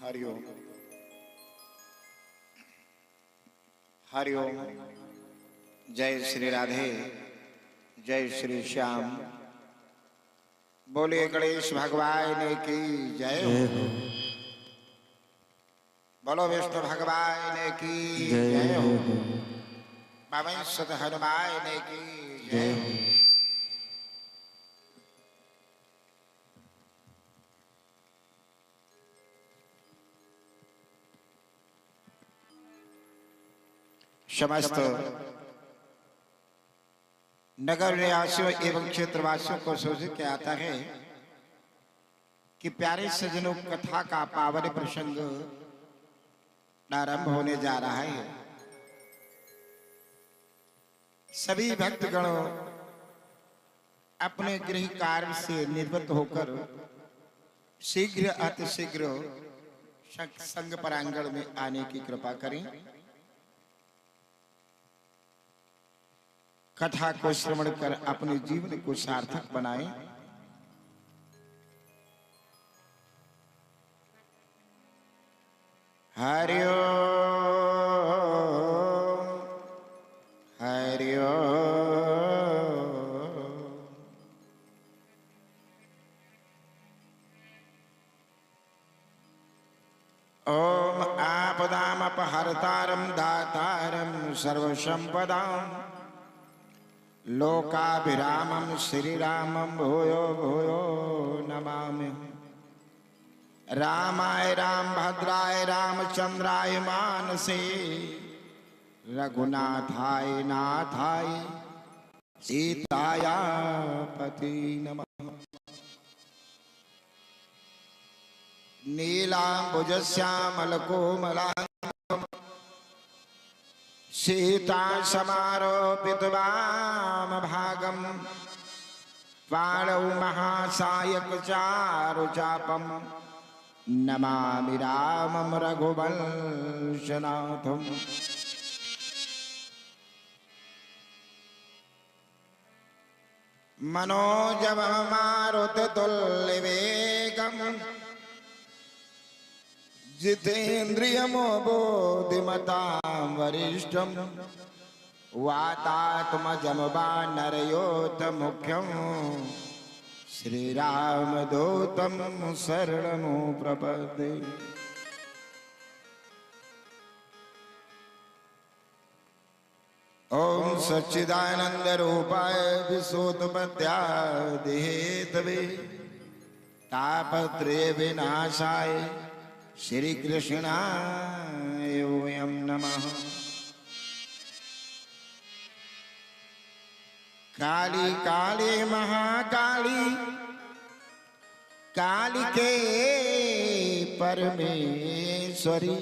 हरिओम हरिओम। जय श्री राधे, जय श्री श्याम। बोले गणेश भगवान की जय हो। बोलो विष्णु भगवान की जय हो। पवन सुत हनुमान की जय हो। समस्त नगर निवासियों एवं क्षेत्रवासियों को सूचित किया जाता है कि प्यारे सज्जनों, कथा का पावन प्रसंग आरंभ होने जा रहा है। सभी भक्तगण अपने गृह कार्य से निवृत्त होकर शीघ्र अतिशीघ्र सत्संग प्रांगण में आने की कृपा करें। कथा को श्रवण कर अपने जीवन को सार्थक बनाएं। हरि ओम हरि ओम आपदामपहर्तारं दातारं सर्वसंपदां लोकाभिरामं श्रीरामं भूयो भूयो नमामि। रामाय रामभद्राय रामचंद्राय मानसे रघुनाथाय नाथाय सीताया पति नमः। नीलांबुजश्यामलकोमलांगं सीता समारोपित वामभागं पाणौ महासायक चारुचापं नमामि रामं रघुवंशनाथम्। मनोजवं मारुततुल्यवेगं जितेन्द्रियं बुद्धिमतां वरिष्ठं वातात्मजं वानरयोतमुख्यं श्रीरामदूतं शरणं प्रपद्ये। ओम सच्चिदानंद रूपाय विशुद्धपत्याय हेतवे तापत्रय विनाशाय श्री कृष्णाय वयं नमः। काली काली महाकाली कालिके परमेश्वरी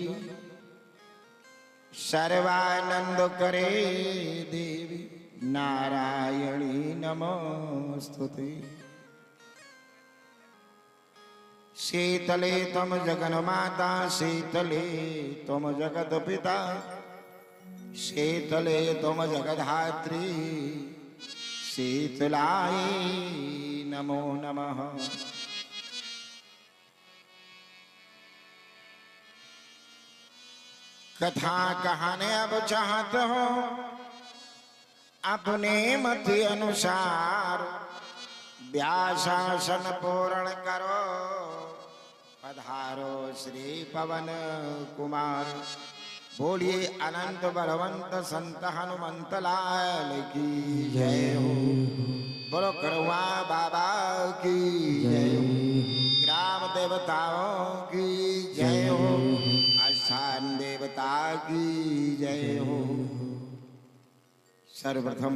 सर्वानंद करे देवी नारायणी नमोस्तुते। शीतले तम जगन्माता शीतले तम जगत पिता शीतले तम जगद्धात्री शीतलाय नमो नमः। कथा कहानी अब चाहते हो अपने मत अनुसार व्यासासन पूर्ण करो पधारो श्री पवन कुमार। बोलिए अनंत बलवंत संत हनुमंत लाल की जय हो। बोलो करवा बाबा की जय हो। ग्राम देवताओं की जय हो। स्थान देवता की जय हो। सर्वप्रथम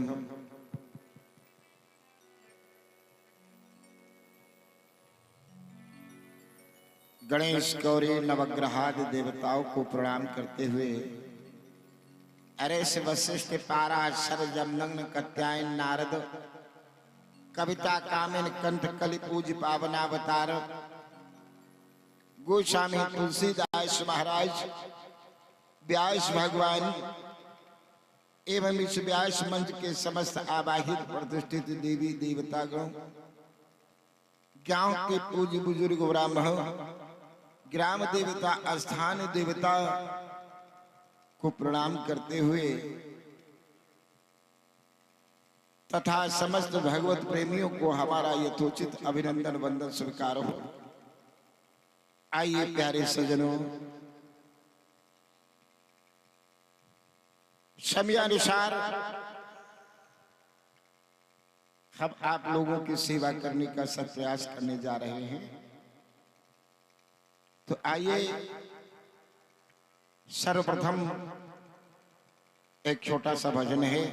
गणेश गौरी नवग्रहादि देवताओं को प्रणाम करते हुए अरे से वशिष्ठ पाराशर जमनग्न कत्यायन नारद कविता कामिन कंठ कलि पूज पावनावतार गोस्वामी तुलसीदास महाराज व्यास भगवान एवं इस व्यास मंच के समस्त आवाहित प्रतिष्ठित देवी देवतागण गांव के पूज्य बुजुर्ग ब्राह्मण ग्राम देवता स्थान देवता को प्रणाम करते हुए तथा समस्त भगवत प्रेमियों को हमारा यथोचित अभिनंदन वंदन स्वीकार हो। आइए प्यारे सज्जनों, समयानुसार हम आप लोगों की सेवा करने का सब प्रयास करने जा रहे हैं। तो आइए सर्वप्रथम एक छोटा सा भजन है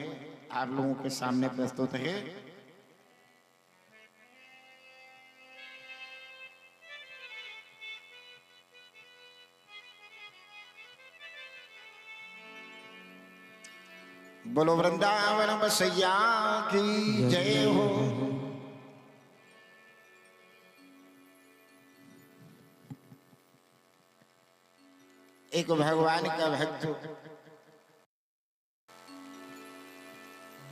आप लोगों के सामने प्रस्तुत है। बोलो वृंदावन बसैया की जय हो। एक भगवान का भक्त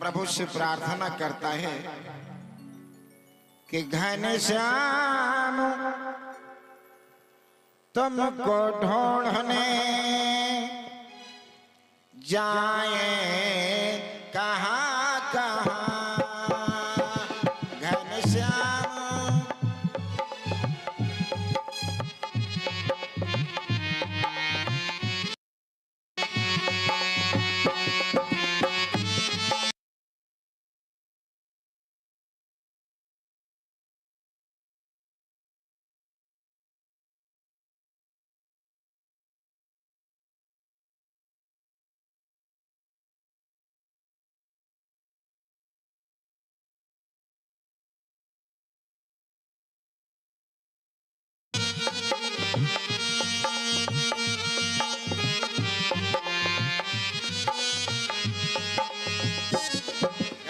प्रभु से प्रार्थना करता है कि घनश्याम तुमको ढूंढने जाए कहाँ कहाँ घनश्याम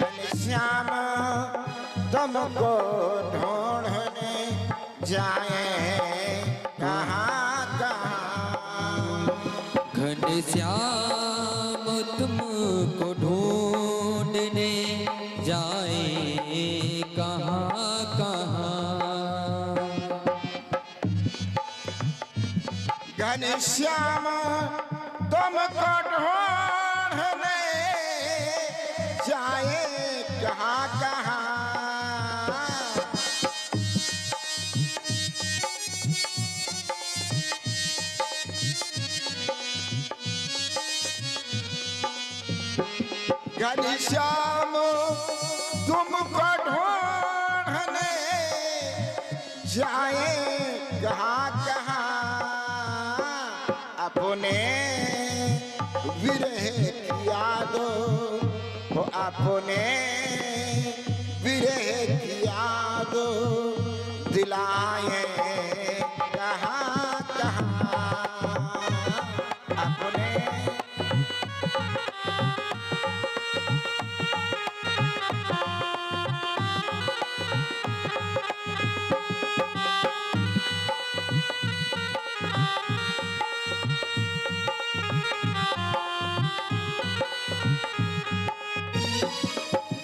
घनश्याम तुमको ढूंढने जाए कहाँ कहाँ घनश्याम तुमको ढूंढने जाए कहाँ कहाँ घनश्याम तुमको ढूंढने जाए कहाँ कहाँ घनश्याम तुमको ढूंढने जाए कहाँ कहाँ अपने विरह की यादों हो अपने विरह की यादों दिलाए कहाँ कहाँ अपने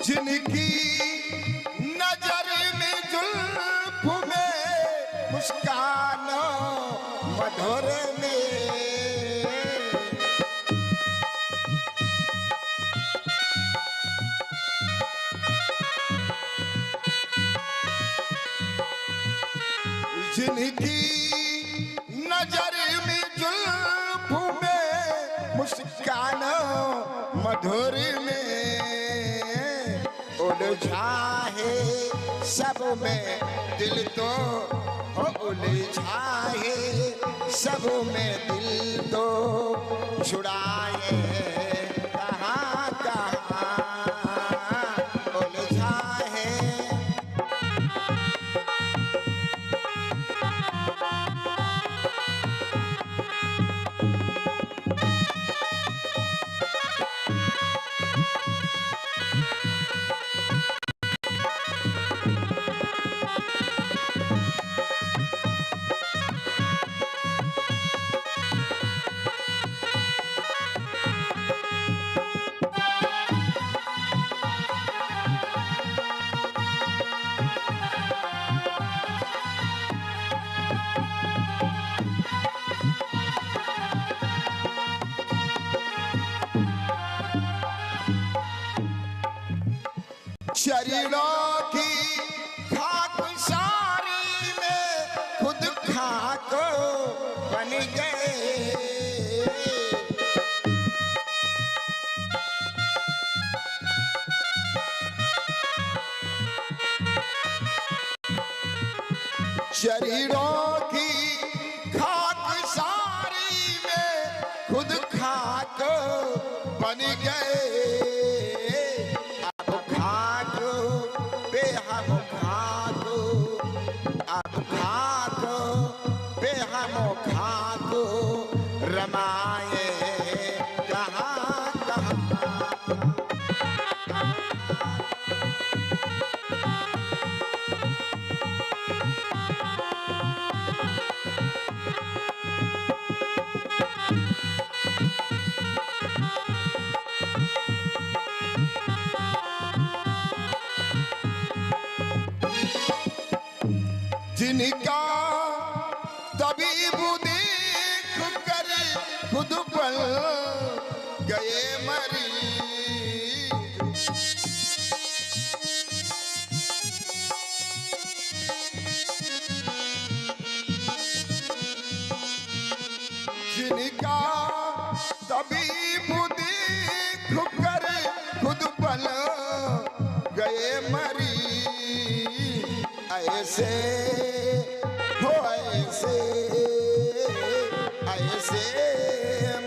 जिनकी नजर में जुल्फ में मुस्कान मधुर में जिनकी नजर में जुल्फ में मुस्कान मधुर में उलझा है सब में दिल तो हो उलझा है सब में दिल तो छुड़ाए कहाँ कहाँ उलझा है शरीरों की खाक सारी में खुद खाक बन गए। शरीरों की खाक सारी में खुद खाक बन गए। अब खाक पे हम खाक, अब खाक पे हम खाक रमाए कहाँ कहाँ। जिनका तबीब देख कर खुद पर गए मरीज। जिनका तबीब देख कर खुद पर गए मरीज। ऐसे हो ऐसे, ऐसे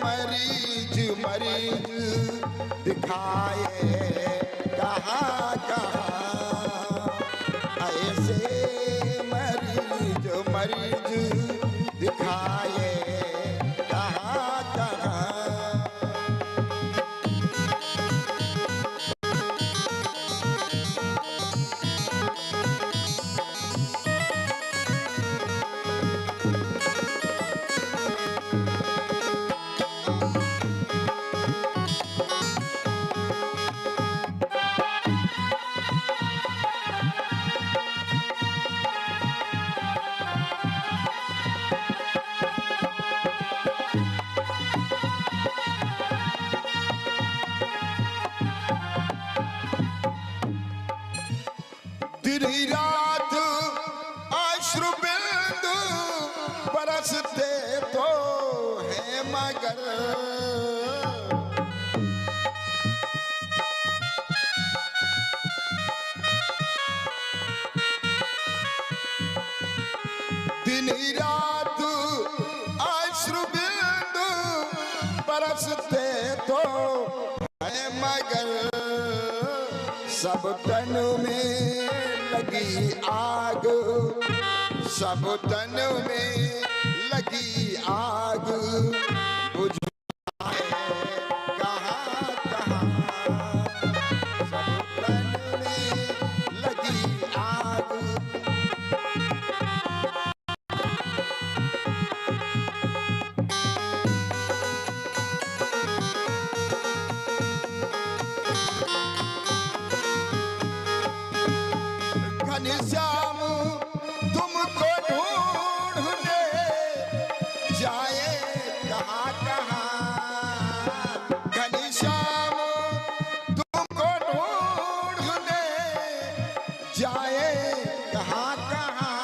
मरीज मरीज दिखाए कहाँ कहाँ। ऐसे मरीज मरीज दिखाए कहाँ कहाँ। दिन रात अश्रु बिंदु बरसते तो है मगर। दिन रात अश्रु बिंदु बरसते तो है मगर। सब तन में लगी आग, सब तन में लगी आग बुझाए कहाँ कहाँ। सब तन में लगी आग। घनश्याम तुमको ढूंढने जाए कहाँ कहाँ। घनश्याम तुमको ढूंढने जाए कहाँ कहाँ।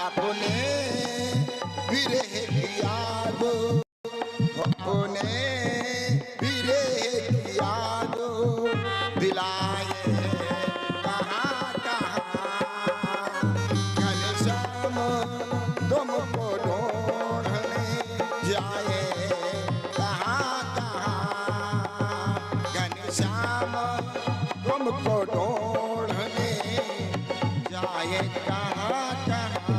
अपने विरह की आग, अपने विरह की आग दिलाए तुमको ढूंढने जाए कहाँ कहाँ। घनश्याम तुमको ढूंढने जाए कहाँ कहाँ।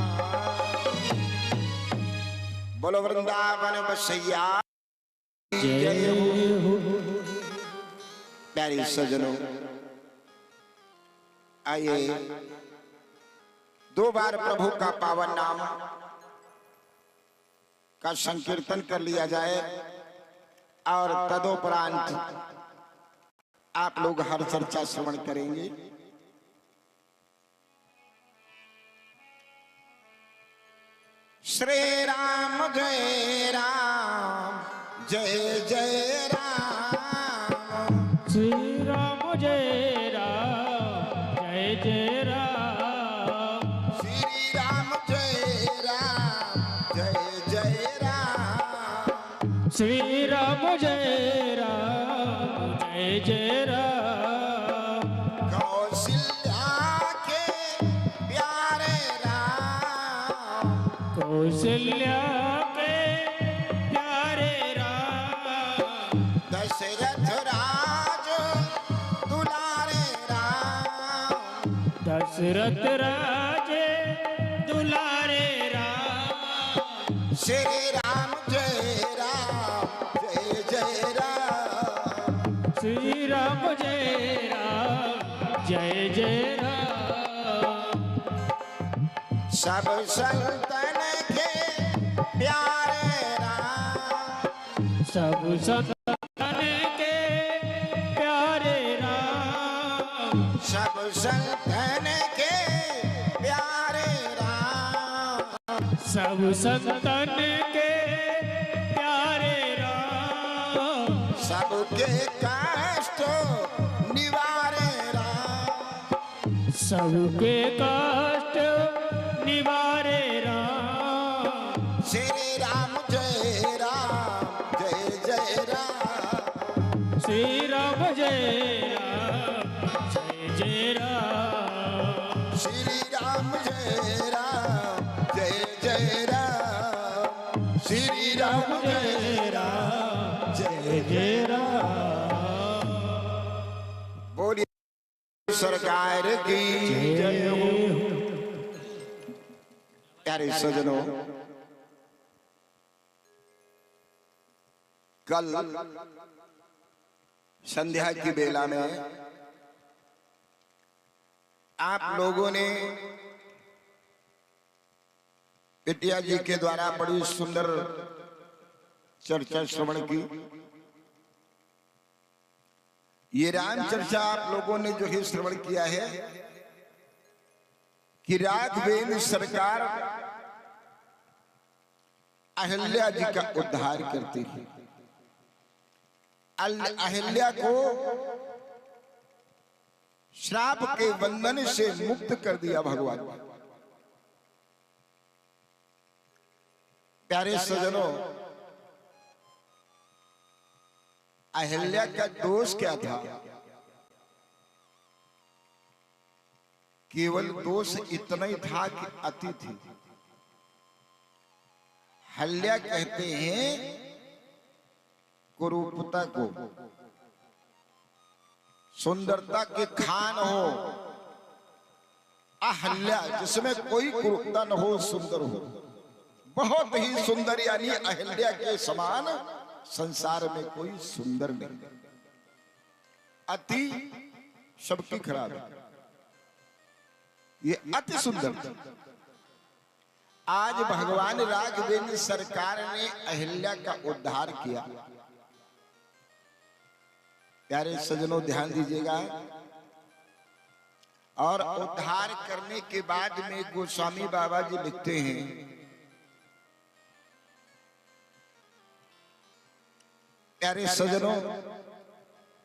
बोलो वृंदावन बसैया जय हो। प्यारी सजनों, आइए दो बार प्रभु का पावन नाम का संकीर्तन कर लिया जाए और तदोपरांत आप लोग हर चर्चा श्रवण करेंगे। श्री राम जय राम जय जय राम। श्री राम जय राम जय जय राम। श्री राम जय राम जय जय राम। श्री राम जय राम जय जय राम। कौशल्या के प्यारे राम। कौशल्या के प्यारे राम। दशरथ राज दुलारे राम। दशरथ राज दुलारे राम। श्री राम जय राम जय जय राम। श्री राम जय राम जय जय राम। सब संतन के प्यारे राम। सब संतन के प्यारे राम। सब संतन के प्यारे राम। सब संतन के प्यारे राम। सबके कष्ट निवारे राम। सबके कष्ट निवारे राम। श्री राम जय राम जय जय राम। श्री राम जय राम जय जय राम। श्री राम जय राम जय जय राम। श्री राम जय राम जय जय राम। बोलिए सरकार की जय हो। प्यारे सजनों, कल संध्या की बेला में आप लोगों ने बिटिया जी के द्वारा बड़ी सुंदर चर्चा श्रवण की। ये राम चर्चा आप लोगों ने जो है श्रवण किया है कि राघवेंद्र सरकार अहिल्या जी का उद्धार करती है। अहिल्या को श्राप के बंधन से मुक्त कर दिया भगवान। प्यारे सजनों, अहिल्या का दोष क्या था? केवल दोष इतना ही था कि अति थी। हल्या कहते हैं कुरूपता को, सुंदरता के खान हो। अहल्या जिसमें कोई कुरूपता न हो, सुंदर हो, बहुत ही सुंदर, यानी अहिल्या के समान संसार में कोई सुंदर नहीं। अति सबकी खराब है, ये अति सुंदर। आज भगवान राघवेंद्र सरकार ने अहिल्या का उद्धार किया। प्यारे सजनों ध्यान दीजिएगा। और उद्धार करने के बाद में गोस्वामी बाबा जी लिखते हैं, प्यारे सजनों,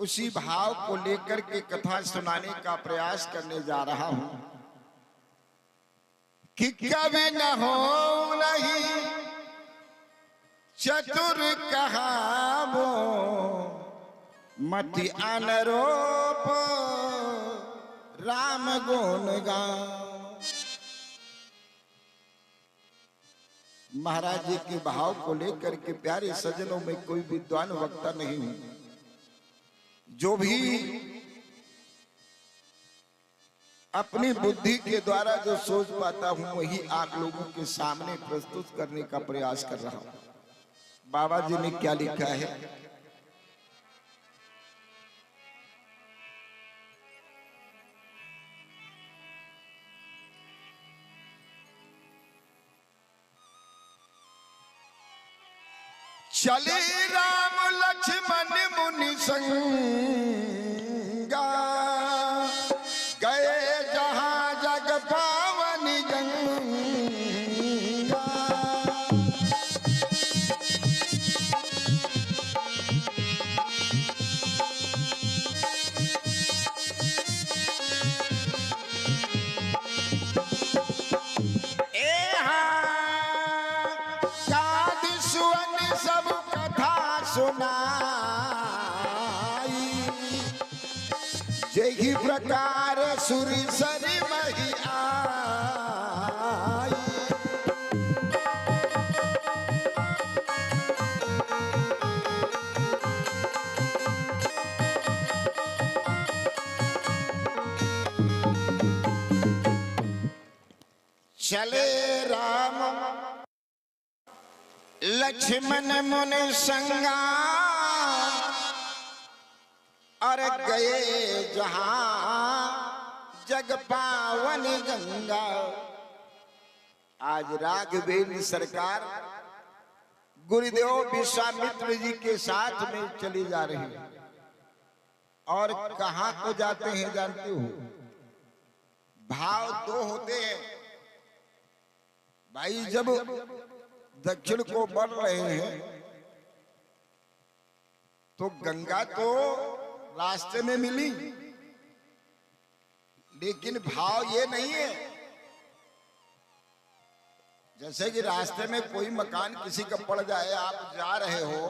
उसी भाव को लेकर के कथा सुनाने का प्रयास करने जा रहा हूं कि कभी न हो नहीं चतुर कहावो, मति अनरोप राम गुण गाओ। महाराज जी के भाव को लेकर के प्यारे सजनों में कोई विद्वान वक्ता नहीं हूं। जो भी अपनी बुद्धि के द्वारा जो सोच पाता हूं वही आप लोगों के सामने प्रस्तुत करने का प्रयास कर रहा हूं। बाबा जी ने क्या लिखा है? चले राम लक्ष्मण मुनि संगा, गए जहां जग पावन गंगा। सुनाई, जही प्रकार सुरी सरी मही आई। चले राम लक्ष्मण मुनि संगा, और गए जहां जग पावन गंगा। आज राघवेंद्र सरकार गुरुदेव विश्वामित्र जी के साथ में चली जा रही है। और कहां को जाते हैं जानते हो? भाव दो होते हैं भाई। जब दक्षिण को बढ़ रहे हैं तो गंगा तो रास्ते में मिली, लेकिन भाव ये नहीं है जैसे कि रास्ते में कोई मकान किसी का पड़ जाए, आप जा रहे हो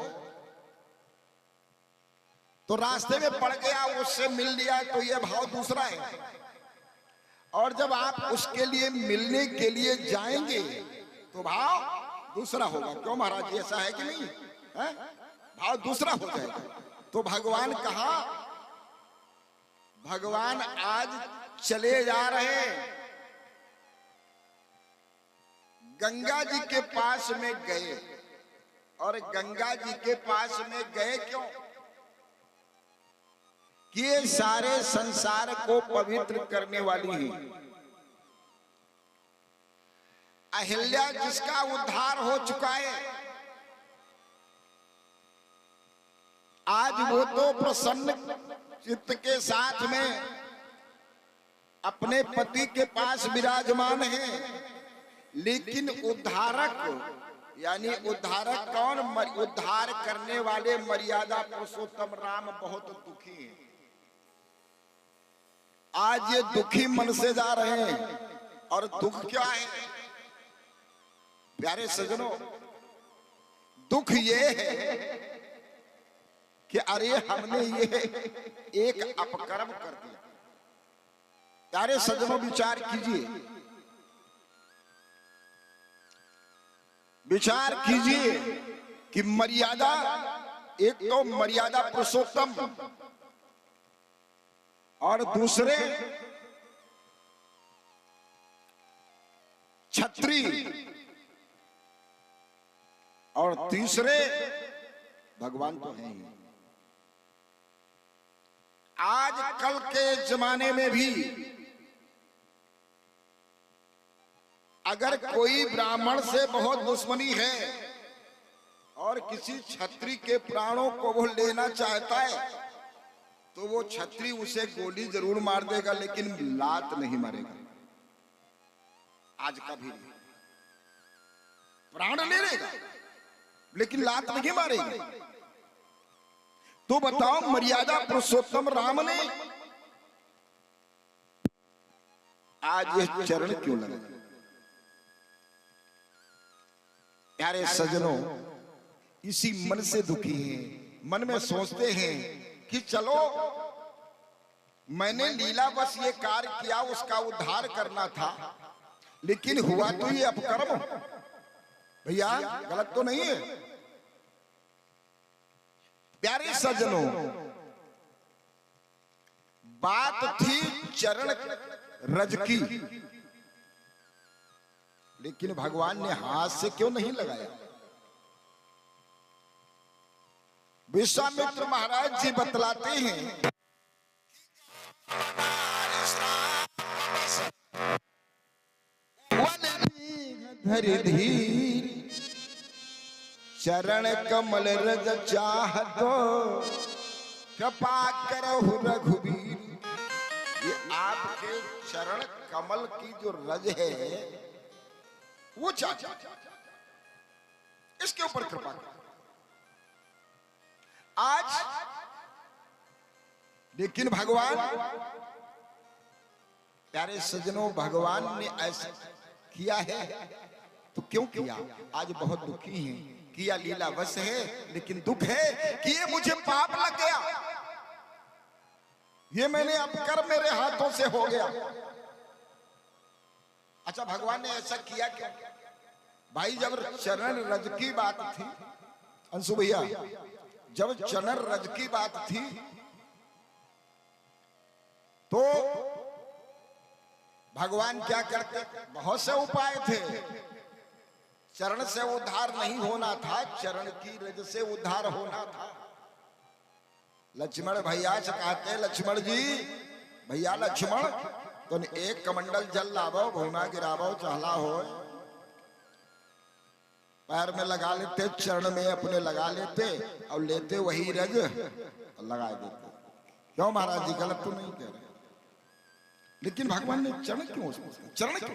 तो रास्ते में पड़ गया, उससे मिल लिया, तो ये भाव दूसरा है। और जब आप उसके लिए मिलने के लिए जाएंगे तो भाव दूसरा होगा। क्यों महाराज, ऐसा है कि नहीं है? भाव दूसरा हो जाएगा। तो भगवान कहा, भगवान आज चले जा रहे हैं, गंगा जी के पास में गए। और गंगा जी के पास में गए क्यों? कि ये सारे संसार को पवित्र करने वाली है। अहिल्या जिसका उद्धार हो चुका है, आज वो तो प्रसन्न चित्त के साथ में अपने पति के पास विराजमान है, लेकिन उद्धारक यानी उद्धारक कौन? उद्धार करने वाले मर्यादा पुरुषोत्तम राम बहुत दुखी हैं। आज ये दुखी मन से जा रहे हैं। और दुख क्या है प्यारे सज्जनों? दुख ये है कि अरे हमने ये एक अपकर्म कर दिया। प्यारे सज्जनों विचार कीजिए, विचार कीजिए कि मर्यादा, एक तो मर्यादा पुरुषोत्तम और दूसरे छत्री और तीसरे भगवान तो हैं ही। आज कल के जमाने में भी अगर कोई ब्राह्मण से बहुत दुश्मनी है और किसी छत्री के प्राणों को वो लेना चाहता है तो वो छत्री उसे गोली जरूर मार देगा, लेकिन लात नहीं मारेगा। आज का भी प्राण ले लेगा लेकिन लात नहीं मारेगा। तो बताओ मर्यादा पुरुषोत्तम राम ने आज ये चरण क्यों लगा? प्यारे सज्जनों, इसी मन से दुखी हैं। मन में सोचते हैं कि चलो मैंने लीला बस ये कार्य किया, उसका उद्धार करना था, लेकिन हुआ तो ये अपकर्म। भैया गलत तो नहीं है? प्यारे सज्जनों, बात थी चरण रज की, लेकिन भगवान ने हाथ से क्यों नहीं लगाया? विश्वामित्र महाराज जी बतलाते हैं, धरि धीर चरण कमल रज चाहतो, कृपा करहु रघुबीर। ये आपके चरण कमल की जो रज है वो चाहता, इसके ऊपर कृपा कर। आज लेकिन भगवान, प्यारे सज्जनों, भगवान ने ऐसा किया है तो क्यों किया? आज बहुत दुखी हैं। किया लीला वश है, लेकिन दुख है कि ये मुझे पाप लग गया, ये मैंने अब कर मेरे हाथों से हो गया। अच्छा, भगवान ने ऐसा किया क्यों? भाई जब चरण रज की बात थी, अंशु भैया, जब चरण रज की बात थी तो भगवान क्या करते? बहुत से उपाय थे। चरण से उद्धार नहीं होना था, चरण की रज से उद्धार होना था। लक्ष्मण भैया से कहते, लक्ष्मण जी, भैया लक्ष्मण, तो एक कमंडल जल लावो, भूमा गिरावो, चहला हो, पैर में लगा लेते, चरण में अपने लगा लेते और लेते वही रज और लगा देते। क्यों महाराज जी, गलत तो नहीं कह रहे? लेकिन भगवान ने चरण क्यों, चरण क्यों?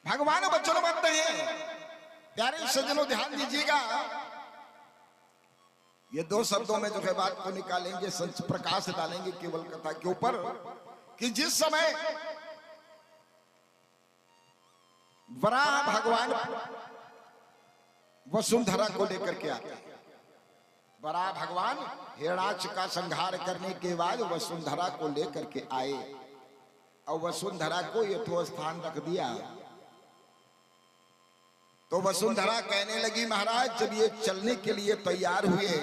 भगवान वचनबद्ध हैं। प्यारे सज्जनों ध्यान दीजिएगा, ये दो शब्दों में जो है बात को निकालेंगे, संच प्रकाश डालेंगे केवल कथा के ऊपर, कि जिस समय वराह भगवान वसुंधरा को लेकर के आते हैं। वराह भगवान हिरणाक्ष का संहार करने के बाद वसुंधरा को लेकर के आए और वसुंधरा को यथोस्थान रख दिया। तो वसुंधरा कहने लगी, महाराज जब ये चलने के लिए तैयार हुए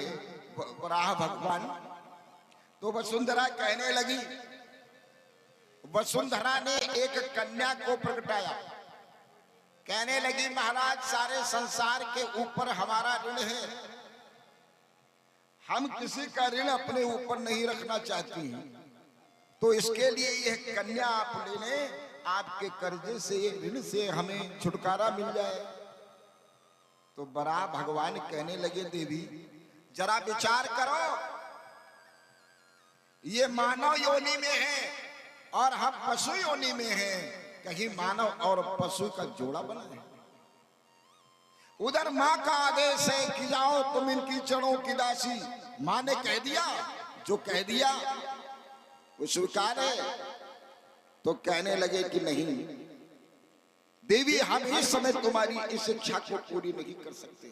वराह भगवान, तो वसुंधरा कहने लगी, वसुंधरा ने एक कन्या को प्रगटाया, कहने लगी, महाराज सारे संसार के ऊपर हमारा ऋण है, हम किसी का ऋण अपने ऊपर नहीं रखना चाहती हैं, तो इसके लिए यह कन्या आप ले लें, आपके कर्जे से, ऋण से हमें छुटकारा मिल जाए। तो वराह भगवान कहने लगे, देवी जरा विचार करो, ये मानव योनि में है और हम पशु योनि में हैं, कहीं मानव और पशु का जोड़ा बना है। उधर माँ का आदेश है कि जाओ तुम इनकी चरणों की दासी। माँ ने कह दिया, जो कह दिया वो स्वीकार है। तो कहने लगे कि नहीं देवी, हम इस समय तुम्हारी इस इच्छा को पूरी नहीं कर सकते।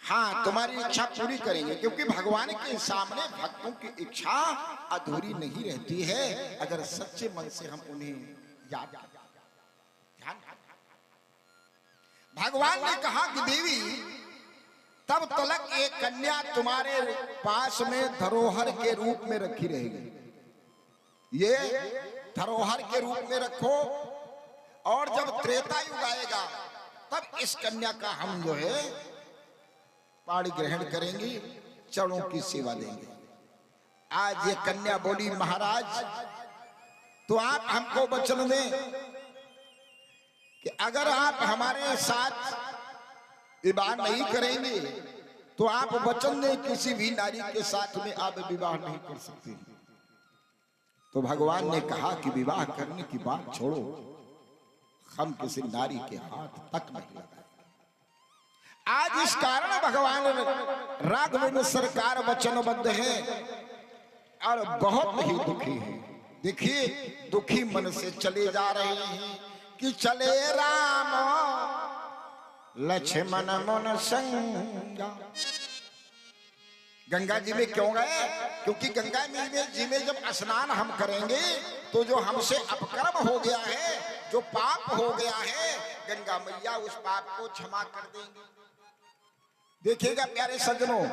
हाँ, तुम्हारी इच्छा पूरी करेंगे, क्योंकि भगवान के सामने भक्तों की इच्छा अधूरी नहीं रहती है अगर सच्चे मन से हम उन्हें याद ध्यान। भगवान ने कहा कि देवी तब तलक एक कन्या तुम्हारे पास में धरोहर के रूप में रखी रहेगी, ये धरोहर के रूप में रखो, और जब त्रेता युग आएगा तब इस कन्या का हम जो है पाणी ग्रहण करेंगे, चरणों की सेवा देंगे। आज ये कन्या बोली, महाराज तो आप हमको वचन दें कि अगर आप हमारे साथ विवाह नहीं करेंगे तो आप वचन दें किसी भी नारी के साथ में आप विवाह नहीं कर सकते। तो भगवान ने कहा कि विवाह करने की बात छोड़ो, हम किसी नारी के हाथ तक नहीं लगाए। आज इस कारण भगवान राघवेंद्र सरकार वचनबद्ध है और बहुत ही दुखी है। देखिए, दुखी मन से चले जा रहे हैं कि चले राम लक्ष्मण मन संगा। गंगा जी में क्यों गए? क्योंकि गंगा जी में जब स्नान हम करेंगे तो जो हमसे अपकर्म हो गया है, जो पाप हो गया है, गंगा मैया उस पाप को क्षमा कर देंगे। देखिएगा प्यारे सज्जनों,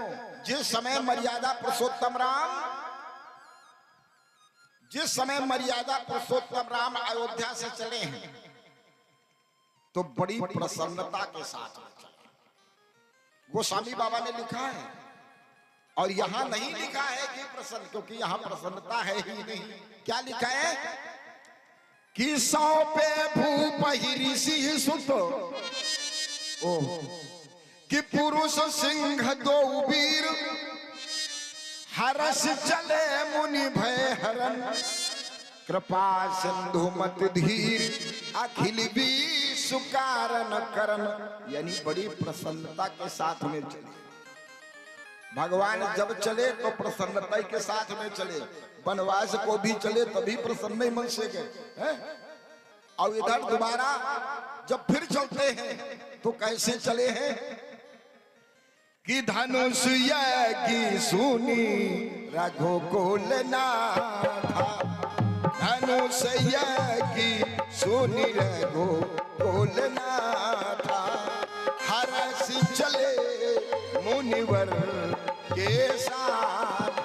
जिस समय मर्यादा पुरुषोत्तम राम अयोध्या से चले हैं तो बड़ी प्रसन्नता के साथ गोस्वामी बाबा ने लिखा है, और यहां नहीं लिखा है कि प्रसन्न, क्योंकि यहां प्रसन्नता है ही नहीं। क्या लिखा है कि सौंपे भूप ऋषि सुत, ओ कि पुरुष सिंह दो वीर, हरस चले मुनि भय हरन, कृपा सिंधु मत धीर, अखिल विश्व कारण करन। यानी बड़ी प्रसन्नता के साथ में चले। भगवान जब चले तो प्रसन्नता के साथ में चले, वनवास को भी चले तभी प्रसन्न मन से गए, और इधर दोबारा जब फिर चलते हैं तो कैसे चले हैं कि धनुष की सुनी रघुकुल नाथा, धनुष की सुनी रघुकुल नाथा, हरस चले मुनिवर के साथ।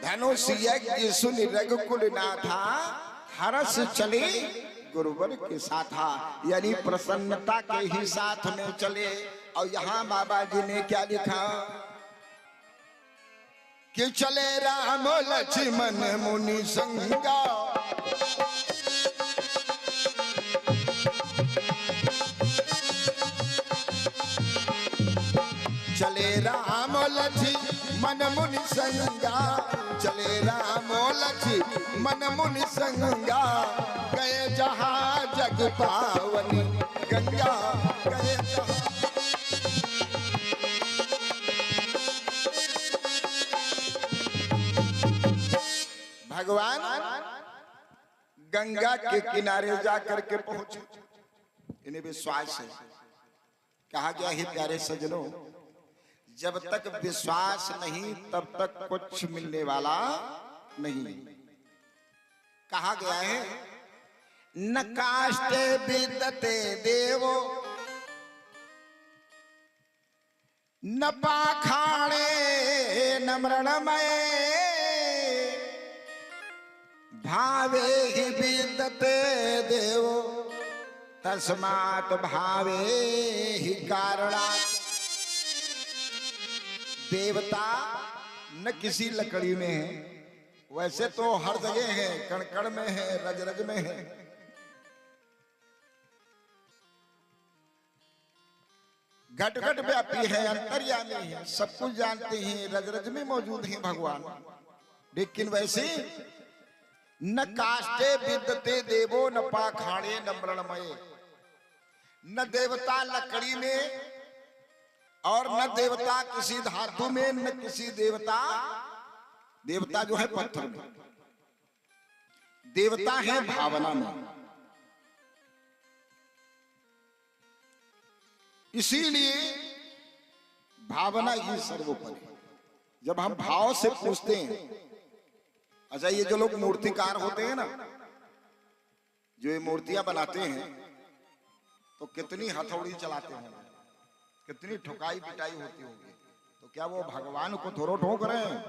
धनुष यज्ञ सुनि रघुकुल नाथा, हरस चले गुरुवर के साथा, यानी प्रसन्नता के ही साथ में चले। और यहाँ बाबा जी ने क्या लिखा कि चले राम लक्ष्मण मुनि संगा, चले राम लक्ष्मण मुनि संगा, चले राम लक्ष्मण मुनि संगा, गए जहाँ जग पावनी गंगा, गए जहाँ। भगवान गंगा के किनारे जाकर के पहुंचे। इन्हें विश्वास है, कहा गया है प्यारे सजनों, जब तक विश्वास नहीं तब तक कुछ मिलने वाला नहीं। कहा गया है न काष्टे विदते देवो न पाखाणे न मृणमय, भावे ही विदते देवो तस्मात् भावे ही कारणात्। देवता न किसी लकड़ी में है, वैसे तो हर जगह है, कण कण में है, रज रज में है। घट घट व्यापी है, अंतर्यामी है, सब कुछ जानते हैं, रज रज में मौजूद हैं भगवान। लेकिन वैसे न काष्टे विदते देवो न पाखाणे न मृणमय, न देवता लकड़ी में और न देवता किसी धातु में, न किसी देवता, देवता जो है पत्थर में, देवता है भावना में। इसीलिए भावना ही सर्वोपरि। जब हम भाव से पूछते हैं, अच्छा ये जो लोग मूर्तिकार होते हैं ना, जो ये मूर्तियां बनाते हैं, तो कितनी हथौड़ी चलाते हैं, कितनी ठुकाई पिटाई होती होगी, तो क्या वो भगवान को थोड़ा ठोक रहे हैं,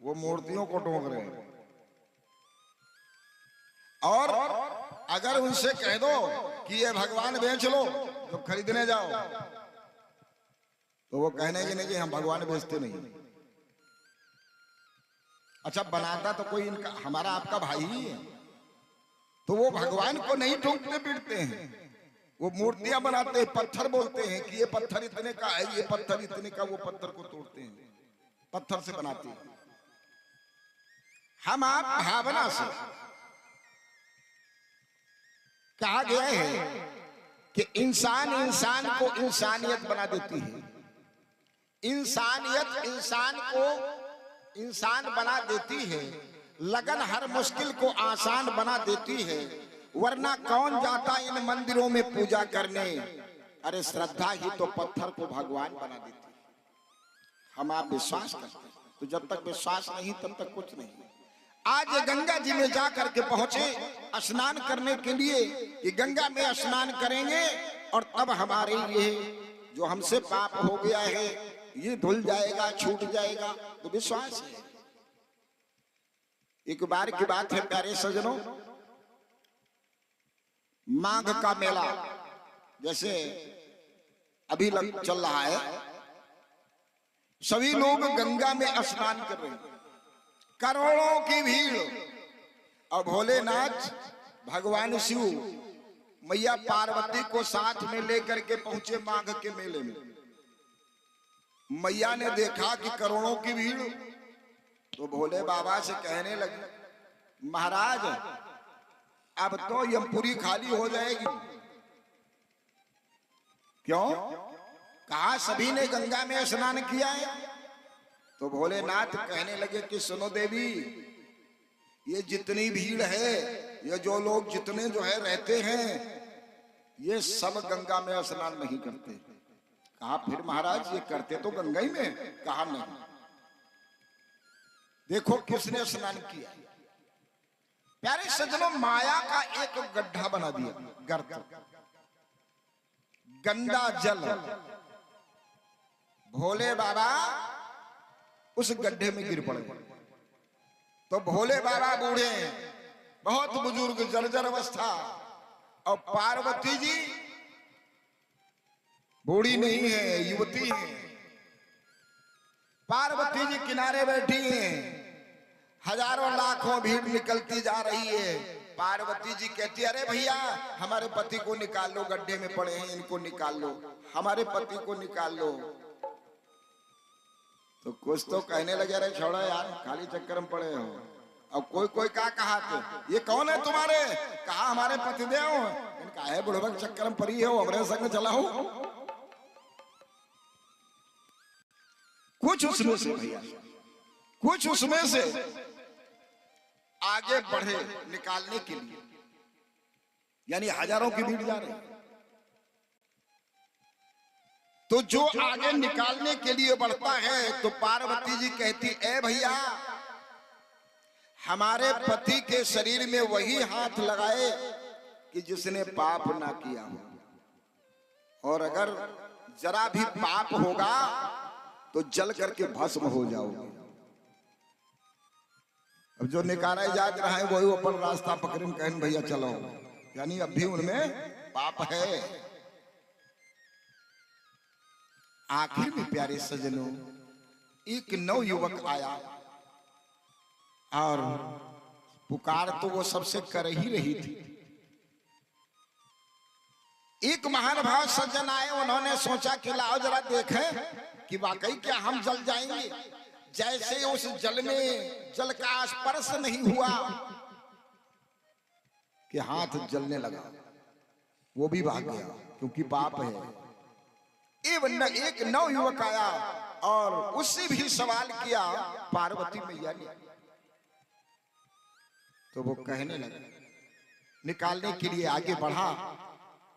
वो मूर्तियों को ठोक रहे हैं। और अगर उनसे कह दो कि ये भगवान बेच लो, तो खरीदने जाओ, तो वो कहने की नहीं कि हम भगवान बेचते नहीं। अच्छा बनाता तो कोई इनका हमारा आपका भाई ही है, तो वो भगवान को नहीं ठोकते पीटते हैं, वो मूर्तियां बनाते हैं, पत्थर बोलते हैं कि ये पत्थर इतने का है, ये पत्थर इतने का, वो पत्थर को तोड़ते हैं, पत्थर से बनाते हैं। हम आप भावना से। कहा गया है कि इंसान इंसान को इंसानियत बना देती है, इंसानियत इंसान को इंसान बना देती है, लगन हर मुश्किल को आसान बना देती है। वरना कौन जाता इन मंदिरों में पूजा करने, अरे श्रद्धा ही तो पत्थर को भगवान बना देती है। हम आप विश्वास करते हैं, तो जब तक विश्वास नहीं तब तक कुछ नहीं। आज गंगा जी में जाकर के पहुंचे स्नान करने के लिए कि गंगा में स्नान करेंगे और तब हमारे ये जो हमसे पाप हो गया है ये धुल जाएगा, छूट जाएगा, तो विश्वास है। एक बार की बात है प्यारे सजनों, माघ का मेला जैसे अभी चल रहा है, सभी लोग गंगा में स्नान कर रहे हैं, करोड़ों की भीड़। और भोलेनाथ भगवान शिव मैया पार्वती को साथ में लेकर के पहुंचे माघ के मेले में। मैया ने देखा कि करोड़ों की भीड़, तो भोले बाबा से कहने लगे, महाराज अब तो यमपुरी खाली हो जाएगी, क्यों? कहा सभी ने गंगा में स्नान किया है। तो भोलेनाथ कहने लगे कि सुनो देवी, ये जितनी भीड़ है, ये जो लोग जितने जो है रहते हैं, ये सब गंगा में स्नान नहीं करते। कहा फिर महाराज ये करते तो गंगा ही में? कहा नहीं। देखो किसने स्नान किया। प्यारे सज्जनों, माया का एक गड्ढा बना दिया, गर्त, गंदा जल। भोले बाबा उस गड्ढे में गिर पड़े। तो भोले बाबा बूढ़े, बहुत बुजुर्ग, जर्जर अवस्था, और पार्वती जी बूढ़ी नहीं है, युवती है। पार्वती जी किनारे बैठी हैं, हजारों लाखों भीड़ निकलती जा रही है। पार्वती जी कहती, अरे भैया हमारे पति को निकाल लो, गड्ढे में पड़े हैं, इनको निकाल लो, हमारे पति को निकाल लो। तो कुछ तो कहने लगे, अरे छोड़ो यार, खाली चक्कर में पड़े हो। अब कोई कोई क्या कहा थे, ये कौन है तुम्हारे? कहा हमारे पतिदेव। इनका है बुढ़बक चक्कर में पड़ी हो, हमारे संग चला हो। कुछ उसमें से भैया, कुछ उसमें से आगे बढ़े निकालने के लिए, यानी हजारों की भीड़ जा रही। तो जो आगे निकालने के लिए बढ़ता है, तो पार्वती जी कहती, ए भैया हमारे पति के शरीर में वही हाथ लगाए कि जिसने पाप ना किया हो, और अगर जरा भी पाप होगा तो जल करके भस्म हो जाओगे। अब जो निकाला जा रहा है वही ऊपर रास्ता पकड़े कहन भैया चलो, यानी अब भी उनमें पाप है। आखिर में प्यारे सज्जनों, एक नव युवक आया और पुकार तो वो सबसे कर ही रही थी। एक महान भाव सज्जन आए, उन्होंने सोचा कि लाओ जरा देखें कि वाकई क्या हम जल जाएंगे। जैसे उस जल में जल का स्पर्श नहीं हुआ कि हाथ जलने लगा, वो भी भाग गया क्योंकि पाप है। एक नव युवक आया और उससे भी सवाल किया पार्वती मैया ने। तो वो कहने लगा, निकालने के लिए आगे बढ़ा।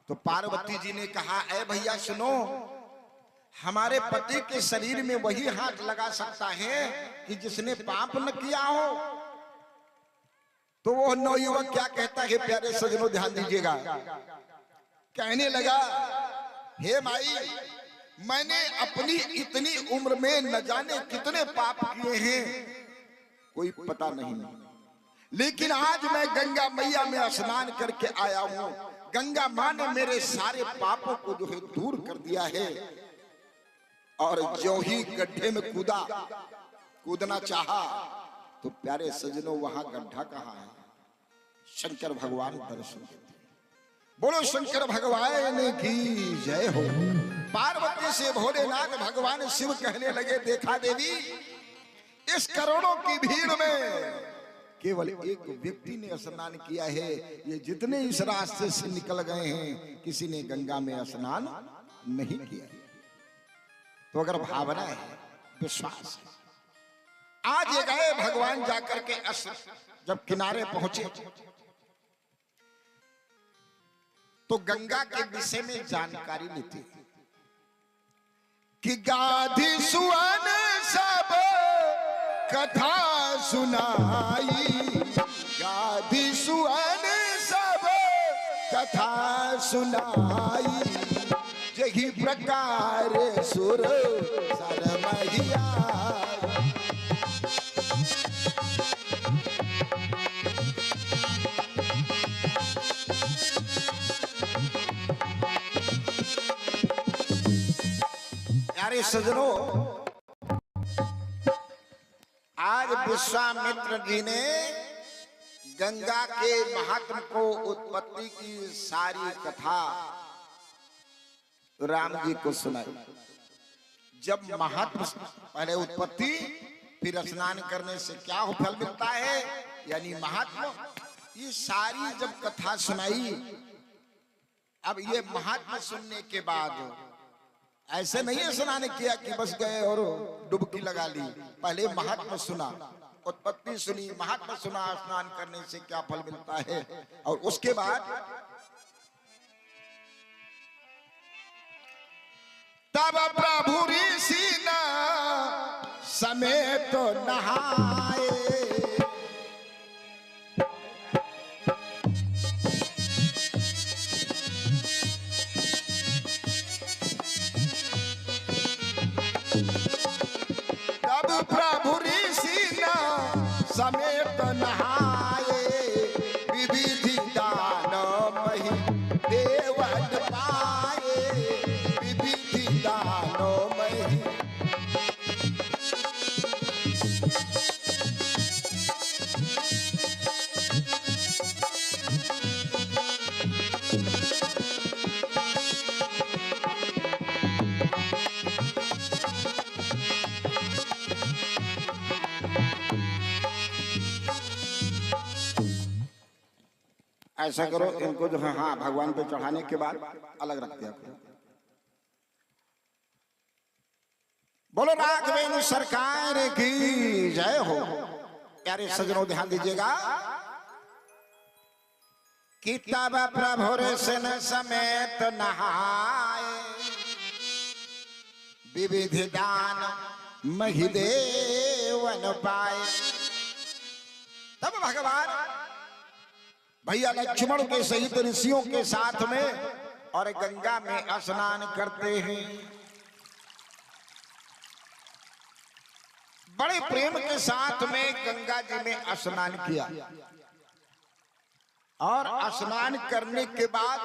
तो पार्वती जी ने कहा, ए भैया सुनो, हमारे पति के शरीर में वही हाथ लगा सकता है कि जिसने पाप न किया हो। तो वो नवयुवक क्या कहता है, प्यारे सज्जनों ध्यान दीजिएगा। कहने लगा, हे माई, मैंने अपनी इतनी उम्र में न जाने कितने पाप किए हैं, कोई पता नहीं, लेकिन आज मैं गंगा मैया में स्नान करके आया हूं। गंगा मां ने मेरे सारे पापों को जो है दूर कर दिया है। और जो ही गड्ढे में कूदना चाहा, तो प्यारे सज्जनों वहां गड्ढा कहाँ है? शंकर भगवान दर्शन देते। बोलो शंकर भगवान की जय हो। पार्वती से भोलेनाथ भगवान शिव कहने लगे, देखा देवी, इस करोड़ों की भीड़ में केवल एक व्यक्ति ने स्नान किया है। ये जितने इस रास्ते से निकल गए हैं, किसी ने गंगा में स्नान नहीं किया है। तो अगर भावना है, विश्वास है, आज ये गए भगवान जाकर के जब किनारे पहुंचे तो गंगा के विषय में जानकारी लेते कि गाधी सुअन सब कथा सुनाई, गाधी सुअन सब कथा सुनाई, जही प्रकार सुर सरमहिया। प्यारे सज्जनों, आज विश्वामित्र जी ने गंगा के महात्म को, उत्पत्ति की सारी कथा राम जी को सुनाई। जब महात्म, पहले उत्पत्ति फिर स्नान करने से क्या हो फल मिलता है, यानी महात्मा, ये सारी जब कथा सुनाई अब ये महात्मा सुनने के बाद ऐसे नहीं स्नान किया कि बस गए और डुबकी लगा ली। पहले महात्मा सुना, उत्पत्ति सुनी, महात्मा सुना स्नान करने से क्या फल मिलता है, और उसके बाद तब प्रभु ऋषि न समेत नहाए। प्रभु ऋषि न समेत नहाए, विविधि दान मही देवन पाए, विविधि दान मही। ऐसा करो, इनको जो है हाँ भगवान पे चढ़ाने के बाद अलग रख दिया करो। बोलो राघवेंद्र सरकार की जय हो। प्यारे सज्जनों ध्यान दीजिएगा कि तब प्रभु ऋषि समेत नहाए, विविधि दान महिदेवन पाए। तब भगवान भैया लक्ष्मण के सहित ऋषियों के साथ में और गंगा में स्नान करते हैं। बड़े प्रेम के साथ में गंगा जी में स्नान किया, और स्नान करने के बाद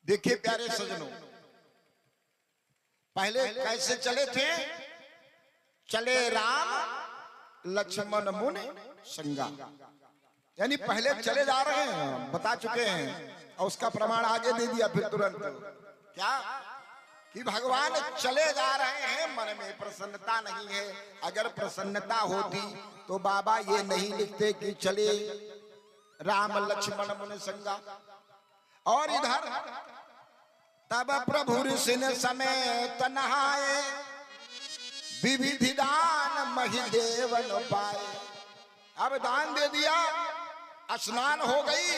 देखिए प्यारे सज्जनों, पहले कैसे चले थे? चले राम लक्ष्मण मुनि संगा, यानी पहले चले जा रहे हैं, बता चुके हैं, और उसका प्रमाण आगे दे दिया फिर तुरंत। क्या कि भगवान चले जा रहे हैं, मन में प्रसन्नता नहीं है। अगर प्रसन्नता होती तो बाबा ये नहीं लिखते कि चले राम लक्ष्मण मुनि संगा। और इधर तब प्रभु ऋषि ने समेत नहाए, विविधि दान महिदेवन पाए। अब दान दे दिया, स्नान हो गई,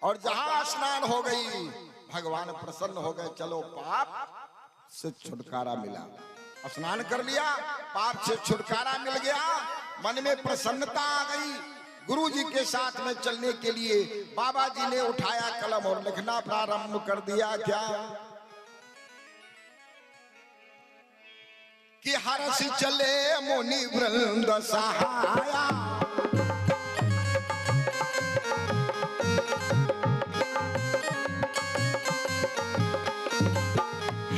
और जहां स्नान हो गई भगवान प्रसन्न हो गए। चलो पाप से छुटकारा मिला, स्नान कर लिया, पाप से छुटकारा मिल गया, मन में प्रसन्नता आ गई। गुरु जी के साथ में चलने के लिए बाबा जी ने उठाया कलम और लिखना प्रारंभ कर दिया। क्या कि हर्ष चले मुनि वृंद सहाया,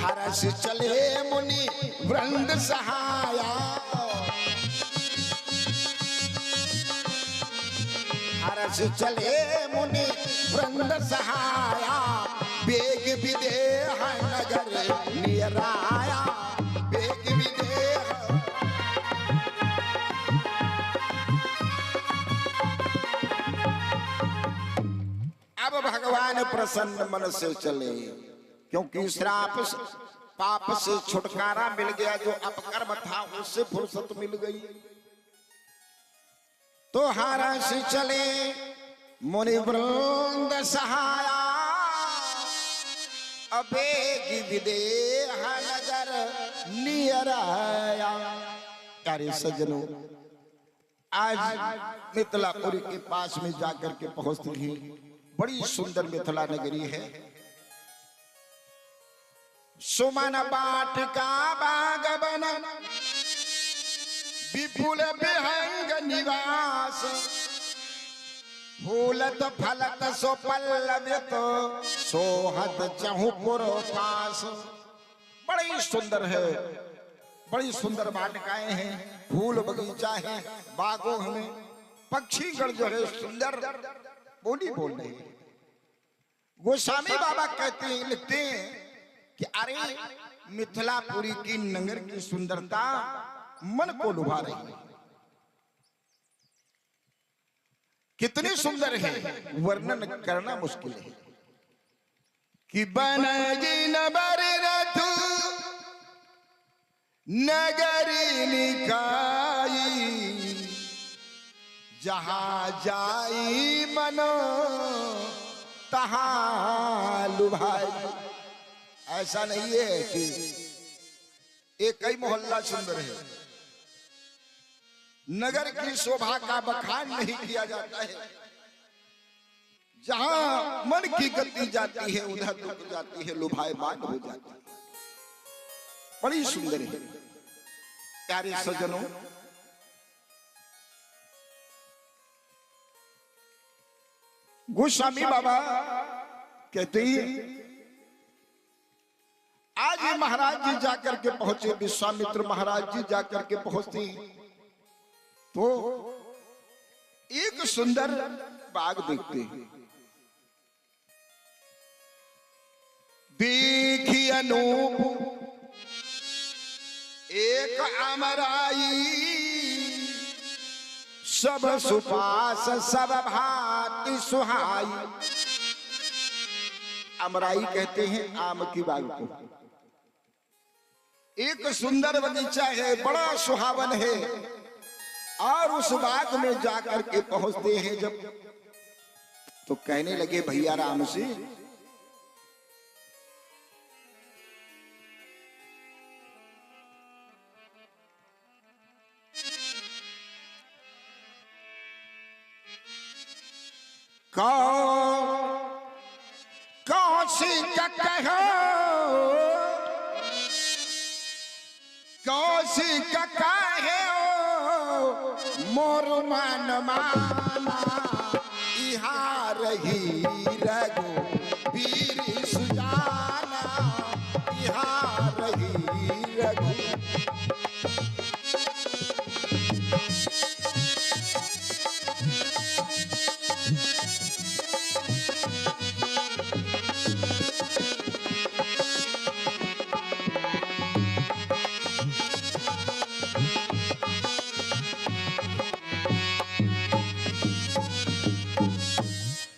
हर्ष चले मुनि वृंद सहाया, हर्ष चले मुनि वृंद सहाया, बेग विदेह नगर निराया, बेग विदेह। अब भगवान प्रसन्न मन से चले, क्योंकि श्राप पाप से छुटकारा मिल गया, जो अपकर्म था उससे फुर्सत मिल गई। तो हर्ष चले मुनि वृंद सहाया, अबेग विदेह नगर निराया। प्यारे सज्जनों, आज मिथिलापुरी के पास में जाकर के पहुंचती ही बड़ी सुंदर मिथिला नगरी है। सुमन बाटिका बाग बन, विपुल विहंग निवास, फूलत फलत सो पल्लवित, सोहत चहुपुर पास। बड़ी सुंदर है, बड़ी सुंदर वाटिकाएं हैं, फूल बगीचा है, बागों में पक्षीगण जो है सुंदर बोली बोल रहे हैं। गोस्वामी बाबा कहते हैं, लिखते हैं कि अरे मिथिलापुरी की नगर की सुंदरता मन को लुभा रही है। कितनी सुंदर है, वर्णन करना मुश्किल है। कि बनगी नबर रथु नगरी निकाई, जहां जाई मनो तहां लुभाई। ऐसा नहीं है कि एक ही मोहल्ला सुंदर है, नगर की शोभा का बखान नहीं किया जाता है। जहां मन की गति जाती है उधर रुक जाती है, लुभायमान हो जाती है। बड़ी सुंदर है। प्यारे सज्जनों, गोस्वामी बाबा कहते हैं आज ये महाराज जी जाकर के पहुंचे, विश्वामित्र महाराज जी जाकर के पहुंचते तो एक सुंदर बाग देखते हैं। देखी अनूप एक अमराई, सब सुपास सब भांति सुहाई। अमराई कहते हैं आम की बाग को। एक सुंदर बगीचा है, बड़ा सुहावन है, और उस बाग में जाकर के पहुंचते हैं जब, तो कहने लगे भैया राम से, कौशिक कहो, कौशिक कहे मोर मन माना, इहा रही रघुवीर सुजाना, इहा रही रघु।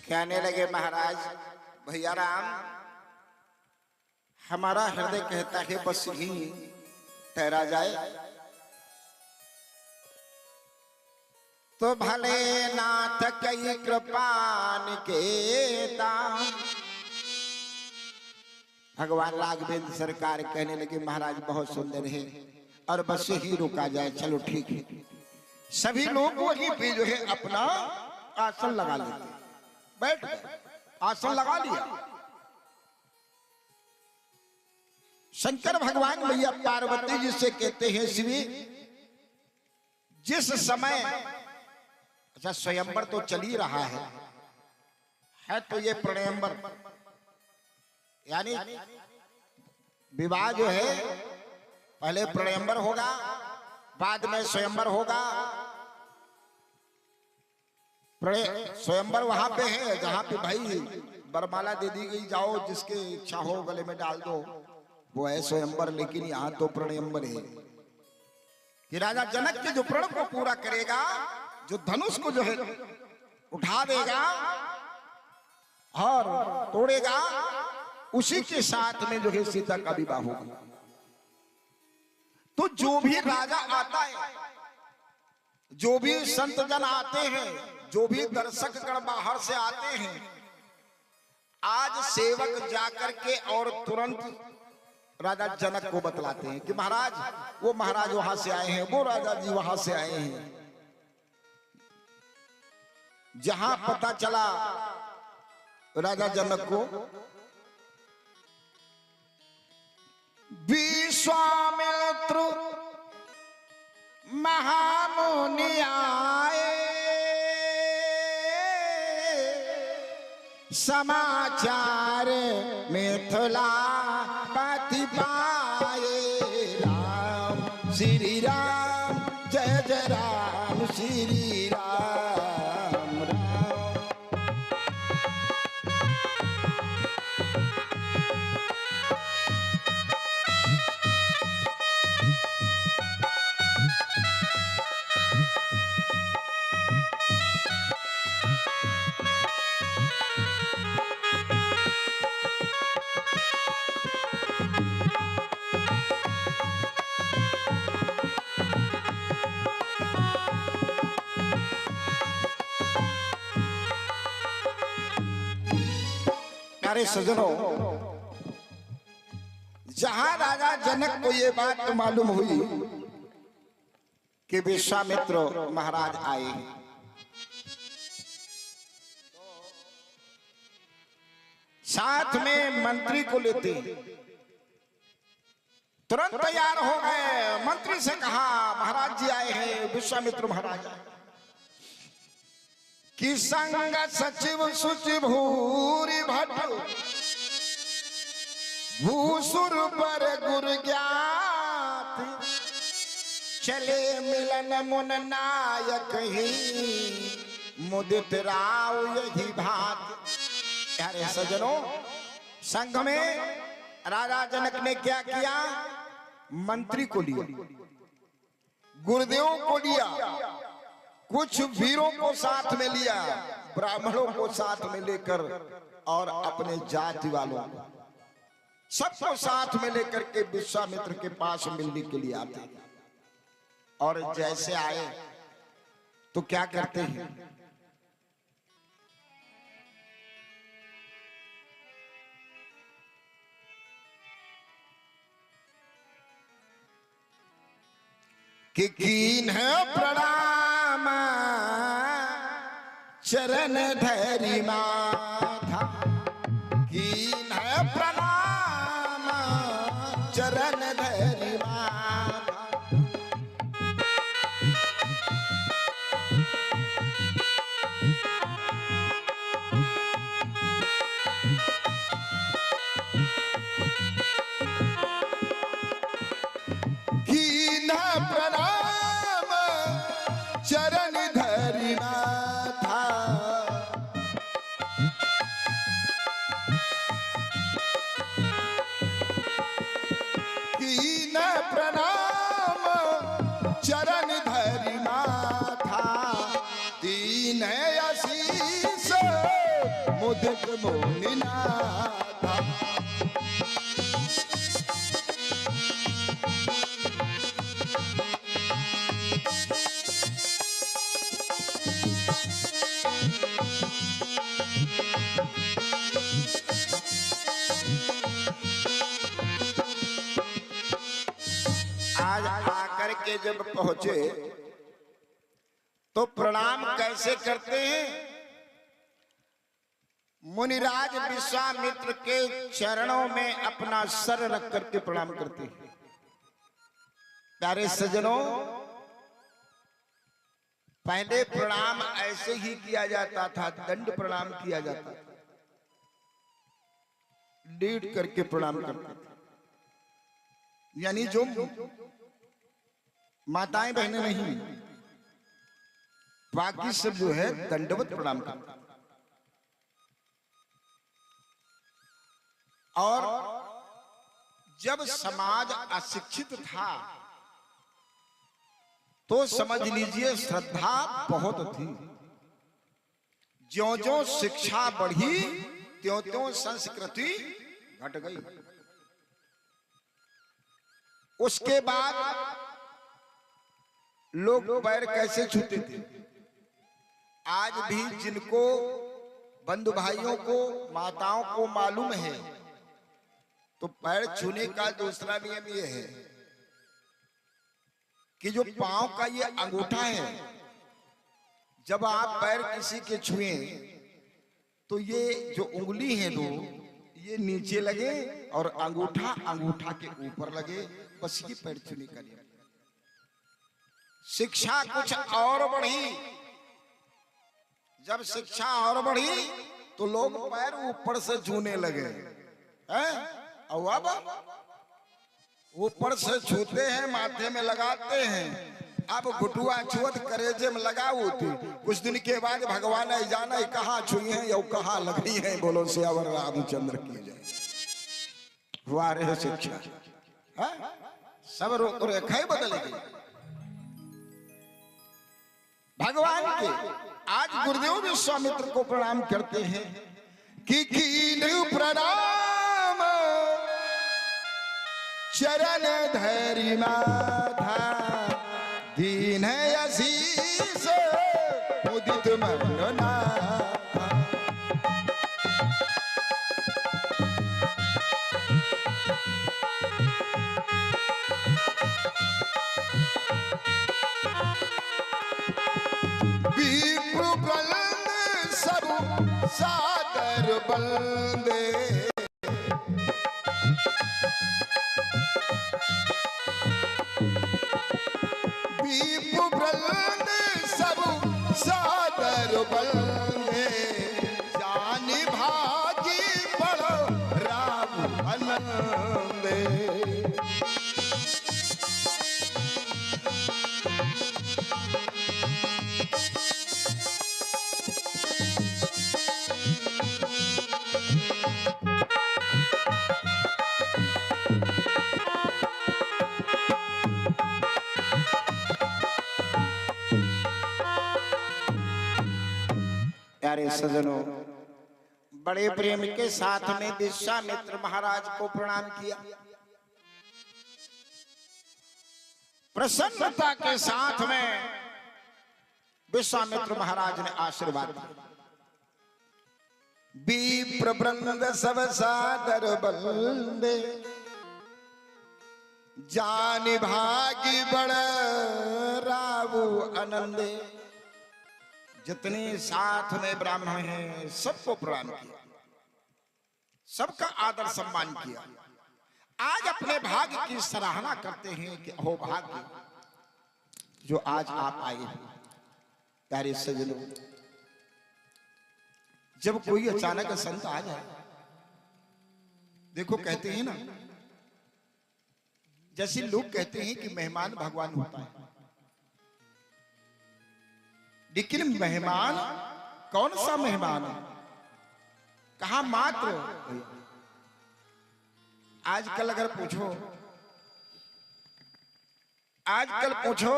कहने लगे महाराज भैया राम, हमारा हृदय कहता है बस ही ठहरा जाए, तो भले नाथ कई कृपान के दाम। भगवान राघवेंद्र सरकार कहने लगे महाराज बहुत सुंदर है और बस ही रुका जाए, चलो ठीक है। सभी लोग वहीं पे जो है अपना आसन लगा लेते, बैठ गए, आसन लगा लिया। शंकर भगवान मैया पार्वती जी से कहते हैं शिवी, जिस समय, अच्छा स्वयंवर तो चल ही रहा है तो ये प्रणयंबर यानी विवाह जो है, पहले प्रणयंबर होगा, बाद में स्वयंवर होगा। स्वयंवर वहां पे है जहां पे भाई बरमाला दे दी गई, जाओ जिसके इच्छा हो गले में डाल दो, वो है स्वयंवर। लेकिन यहाँ तो प्रणयंबर है कि राजा जनक के जो प्रण को पूरा करेगा, जो धनुष को जो है उठा देगा और तोड़ेगा, उसी के साथ में जो है सीता का विवाह होगा। तो जो भी राजा आता है, जो भी संत जन आते हैं, जो भी दर्शक गण बाहर से आते हैं, आज सेवक जाकर के और तुरंत राजा जनक को बतलाते हैं कि महाराज, वो महाराज वहां से आए हैं, वो राजा जी वहां से आए हैं। जहां पता चला राजा जनक को, विश्वामित्र महामुनि आए, समाचार मिथिला पति पाए। राम श्री राम, जय जय राम श्री राम राम। प्यारे सज्जनों, जहां राजा जनक को ये बात मालूम हुई कि विश्वामित्र महाराज आए हैं, साथ में मंत्री को लेते तुरंत तैयार हो गए। मंत्री से कहा महाराज जी आए हैं, विश्वामित्र महाराज आए। कि संग सचिव सुचि भूरि भट भूसुर पर गुर ज्ञात चले मिलन मुन नायक ही मुदित राव यही भात। प्यारे सज्जनों, संघ में राजा जनक ने क्या किया? मंत्री को लिया, गुरुदेवों को लिया, कुछ वीरों को साथ में लिया, ब्राह्मणों को साथ में लेकर और अपने जाति वालों को सबको साथ में लेकर के विश्वामित्र के पास मिलने के लिए आते। और जैसे आए तो क्या करते हैं? कि कीन है प्रणाम चरण धैरी माथा, कीन है प्रणाम चरण धैरी माथा। कीन है प्रणाम चरण धैरी माथा, कीन प्रणाम चरण धैरी माथा। दीन आशीष मुदित मोनिनाथा। आज आकर के जब पहुंचे तो प्रणाम कैसे करते हैं? मुनिराज विश्वामित्र के चरणों में अपना सर रख करके प्रणाम करते हैं। प्यारे सज्जनों, पहले प्रणाम ऐसे ही किया जाता था, दंड प्रणाम किया जाता था, लेट करके प्रणाम करते थे। यानी जो माताएं बहनें नहीं, बाकी सब जो है दंडवत प्रणाम करते। और जब समाज अशिक्षित था तो समझ लीजिए श्रद्धा बहुत थी। ज्यों-ज्यों शिक्षा बढ़ी त्यों-त्यों संस्कृति घट गई। उसके बाद लोग पैर कैसे छूते थे? आज भी जिनको बंधु भाइयों को, माताओं को मालूम है तो पैर छूने का दूसरा नियम ये है कि जो पांव का ये अंगूठा है, जब आप पैर किसी के छुए तो ये जो उंगली है दो, ये नीचे लगे और अंगूठा अंगूठा के ऊपर लगे, बस ये पैर छूने का नियम। शिक्षा कुछ और बढ़ी, जब शिक्षा और बढ़ी तो लोग पैर ऊपर से छूने लगे हैं। और अब ऊपर से छूते हैं, माथे में लगाते हैं। अब घुटुआ छुअत करेजे में लगाऊ थी। कुछ दिन के बाद भगवान जाना ही कहाँ छुई है या कहाँ लगी है। बोलो सियावर रामचंद्र की जय। हुआ रहे शिक्षा, सब रेखाएं बदल गई भगवान के। आज गुरुदेव विश्वामित्र को प्रणाम करते हैं कि कीन प्रणाम चरण धैरी माथा, दीन आशीष मुदित मननाथा। बंदे। दीप ब्रल्द सब सादर बंदे, जानी भागी पड़ो राम आनंदे। प्यारे सज्जनों, बड़े प्रेम के साथ में विश्वामित्र महाराज को प्रणाम किया। प्रसन्नता के साथ में विश्वामित्र महाराज ने आशीर्वाद दिया। विप्र वृंद सब सादर बंदे, जानि भागी बड़ रावु आनंदे। जितने साथ में ब्राह्मण हैं सबको प्रणाम किया, सबका आदर सम्मान किया। आज अपने भाग्य की सराहना करते हैं कि अहो भाग्य जो आज आप आए हैं। प्यारे सज्जनों, जब कोई अचानक संत आ जाए, देखो कहते हैं ना, जैसे लोग कहते हैं कि मेहमान भगवान होता है, लेकिन मेहमान कौन सा मेहमान है? कहा मात्र। आजकल अगर पूछो, आजकल पूछो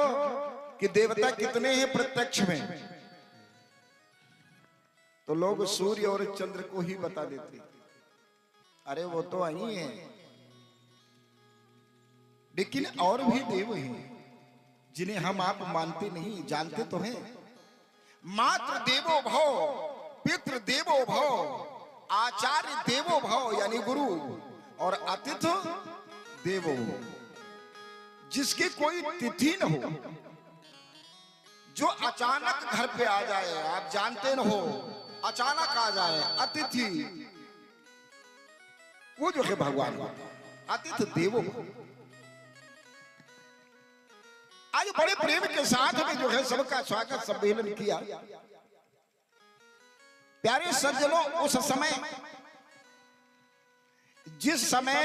कि देवता कितने हैं प्रत्यक्ष में, तो लोग सूर्य और चंद्र को ही बता देते। अरे वो तो आई है, लेकिन और भी देव हैं जिन्हें हम आप मानते नहीं, जानते तो हैं। मात्र देवो भव, पितृ देवो भव, आचार्य देवो भव यानी गुरु, और अतिथि देवो, जिसकी कोई तिथि न हो, जो अचानक घर पे आ जाए, आप जानते न हो, अचानक आ जाए अतिथि, वो जो है भगवान अतिथि देवो भव। आज बड़े प्रेम के साथ में जो है सबका स्वागत सम्मेलन किया। प्यारे सज्जनों, उस समय जिस समय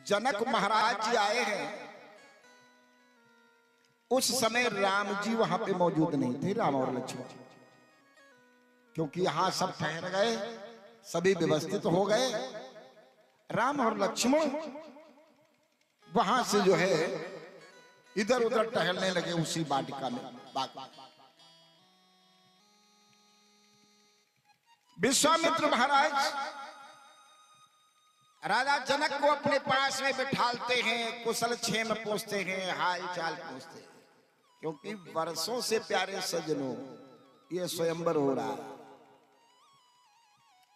जनक महाराज जी आए हैं, उस समय राम जी वहां पे मौजूद नहीं थे, राम और लक्ष्मण, क्योंकि यहां सब ठहर गए, सभी व्यवस्थित हो गए। राम और लक्ष्मण वहां से जो है इधर उधर टहलने लगे उसी वाटिका में, बाग। विश्वामित्र महाराज राजा जनक को अपने पास में बिठालते हैं, कुशल क्षेम पूछते हैं, हाल चाल पूछते हैं, क्योंकि वर्षों से प्यारे सज्जनों ये स्वयंवर हो रहा है।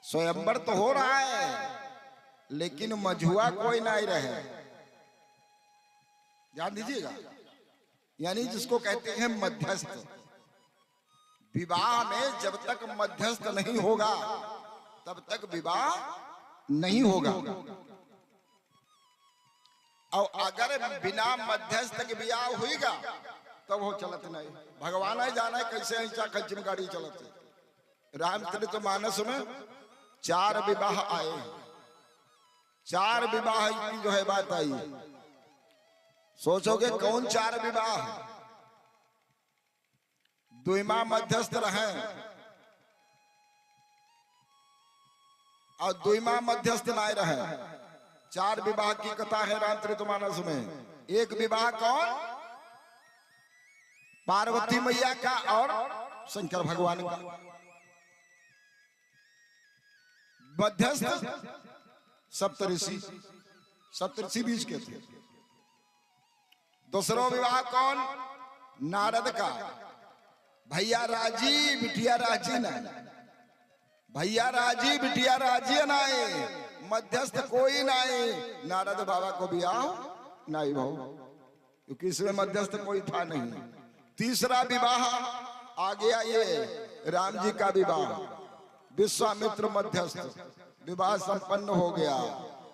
स्वयंवर तो हो रहा है, लेकिन मझुआ कोई नहीं रहे, ध्यान दीजिएगा। यानी जिसको कहते हैं मध्यस्थ। विवाह में जब तक मध्यस्थ नहीं होगा तब तक विवाह नहीं होगा, और अगर बिना मध्यस्थ के विवाह होगा तब वो चलत नहीं। भगवान ही जाना है कैसे ऐसा खच्चम गाड़ी चलते। रामचरितमानस में 4 विवाह आए, 4 विवाह की जो है बात आई। सोचोगे कौन 4 विवाह? दुईमा मध्यस्थ रहे और दुईमा मध्यस्थ नहीं रहे। 4 विवाह की कथा है रामचरितमानस में। एक विवाह कौन? पार्वती मैया का और शंकर भगवान का। मध्यस्थ सप्तऋषि बीच के थे। दूसरा विवाह कौन? नारद का। भैया राजी बिटिया राजी ना, भैया राजी बिटिया राजी नाए, मध्यस्थ कोई नाए। नारद बाबा को ब्याह नहीं भाव, क्योंकि इसमें मध्यस्थ कोई था नहीं। तीसरा विवाह आ गया ये राम जी का विवाह। विश्वामित्र मध्यस्थ, विवाह संपन्न हो गया।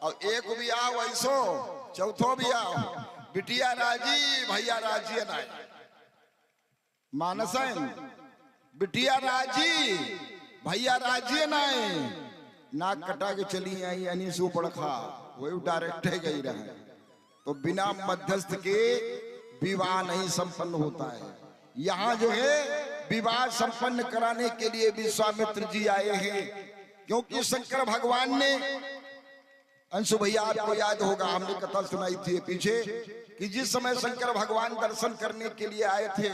और एक भी आओ ऐसो, चौथो भी आओ, बिटिया राजी भैया राजी नाय मानसन, बिटिया राजी भैया राजी नाय, नाक कटा के चली आई यानी सुपड़खा वही डायरेक्ट गई रहे। तो बिना मध्यस्थ के विवाह नहीं संपन्न होता है। यहाँ जो है विवाह संपन्न कराने के लिए विश्वामित्र जी आए हैं, क्योंकि शंकर भगवान ने, अंशु भैया आपको याद होगा हमने कथा सुनाई थी पीछे कि जिस समय शंकर भगवान दर्शन करने के लिए आए थे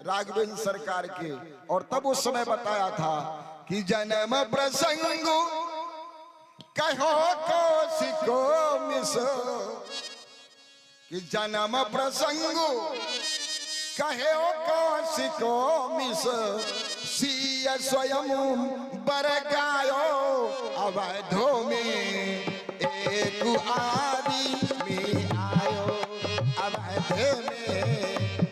राघवेंद्र सरकार के, और तब उस समय बताया था कि जन्म प्रसंग कहो कौशिको मिसो, कि जन्म प्रसंग कहे कौशिको मिस, सिय स्वयं बर गायो अवधो में एक आदमी आयो, अवध में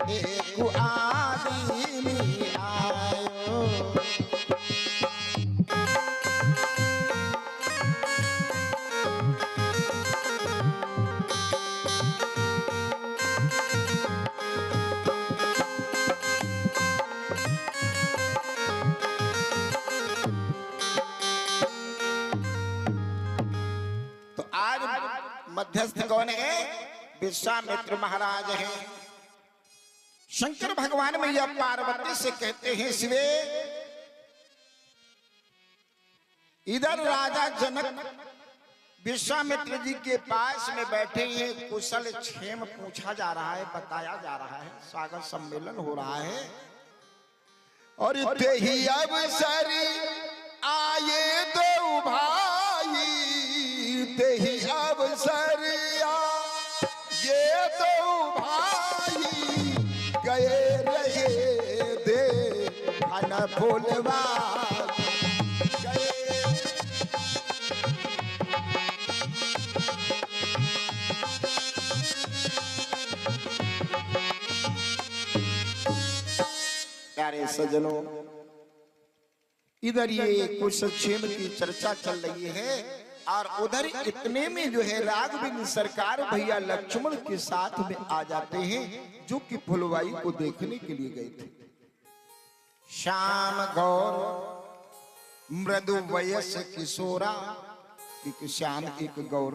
एक आदमी आयो। मध्यस्थ कौन है? विश्वामित्र महाराज हैं। शंकर भगवान मैया पार्वती से कहते हैं शिवे, इधर राजा जनक विश्वामित्र जी के पास में बैठे हैं, कुशल क्षेम पूछा जा रहा है, बताया जा रहा है, स्वागत सम्मेलन हो रहा है। और ही अवसर आए दो भाई, ही अवसर ये दो भाई, गए रहे दे खाना फूलवा गए। प्यारे सज्जनों, इधर ये कुछ क्षेम की चर्चा चल रही है, और उधर इतने में जो है राघवेंद्र सरकार भैया लक्ष्मण के साथ में आ जाते हैं, जो कि फुलवाई को देखने के लिए गए थे। श्याम गौर मृदु वयस किशोरा, एक श्याम एक गौर,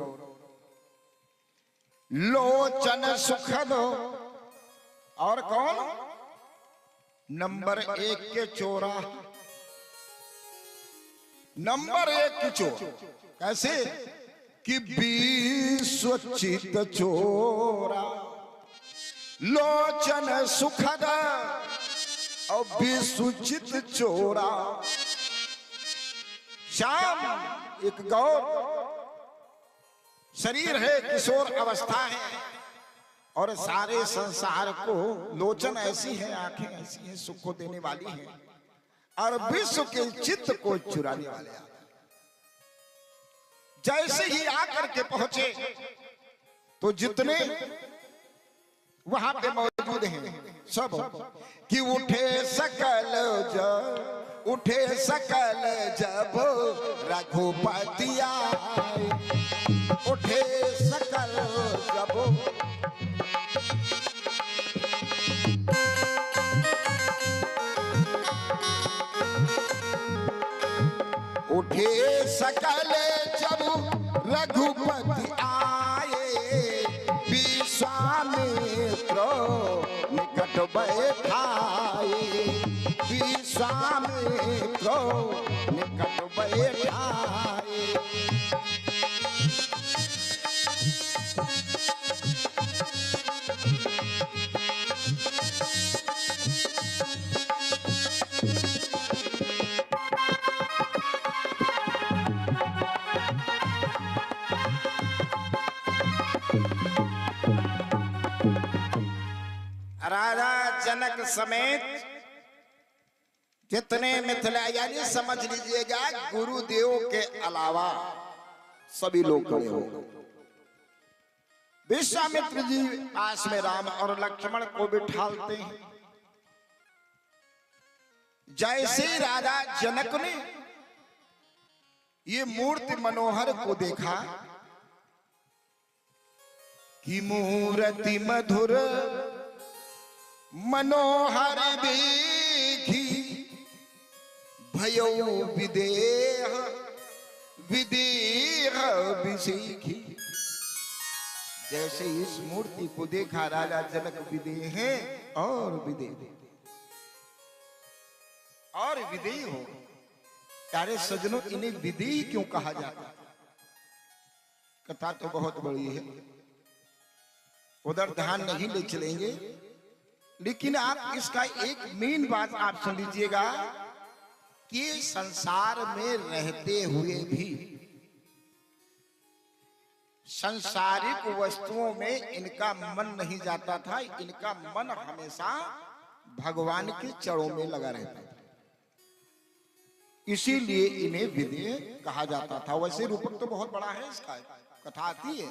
लोचन सुखद, और कौन? नंबर 1 के चोरा, नंबर 1 की चोर। कैसे? कि विश्वचित चोरा, लोचन सुखद और विश्वचित चोरा। श्याम एक गौर, शरीर है, किशोर अवस्था है, और सारे संसार को, लोचन ऐसी है, आंखें ऐसी हैं, सुख को देने वाली हैं, और विश्व के चित्त को चुराने वाले हैं। जैसे ही आकर के पहुंचे तो जितने वहां पे मौजूद हैं सब, कि उठे सकल जब रघुपति आए, उठे सकल जब, उठे सकल जब रघुपति आए, विश्वामित्र निकट बैठाए, विश्वामित्र निकट बैठाए। राजा जनक समेत जितने मिथिला, यानी समझ लीजिएगा गुरुदेव के अलावा सभी लोग खड़े हो गए। विश्वामित्र जी पास में राम और लक्ष्मण को बिठालते हैं। जैसे राजा जनक ने ये मूर्ति मनोहर को देखा कि मूर्ति मधुर मनोहर देखी भयो विदेह विदेह विसीखी। जैसे इस मूर्ति को देखा राजा जनक विदेह है और विदेह और विदेह हो। प्यारे सज्जनों, इन्हें विदेह क्यों कहा जाता? कथा तो बहुत बड़ी है, उधर ध्यान नहीं ले चलेंगे, लेकिन आप इसका एक मेन बात आप सुन लीजिएगा कि संसार में रहते हुए भी सांसारिक वस्तुओं में इनका मन नहीं जाता था। इनका मन हमेशा भगवान के चरणों में लगा रहता था, इसीलिए इन्हें विदेह कहा जाता था। वैसे रूपक तो बहुत बड़ा है इसका, कथा आती है।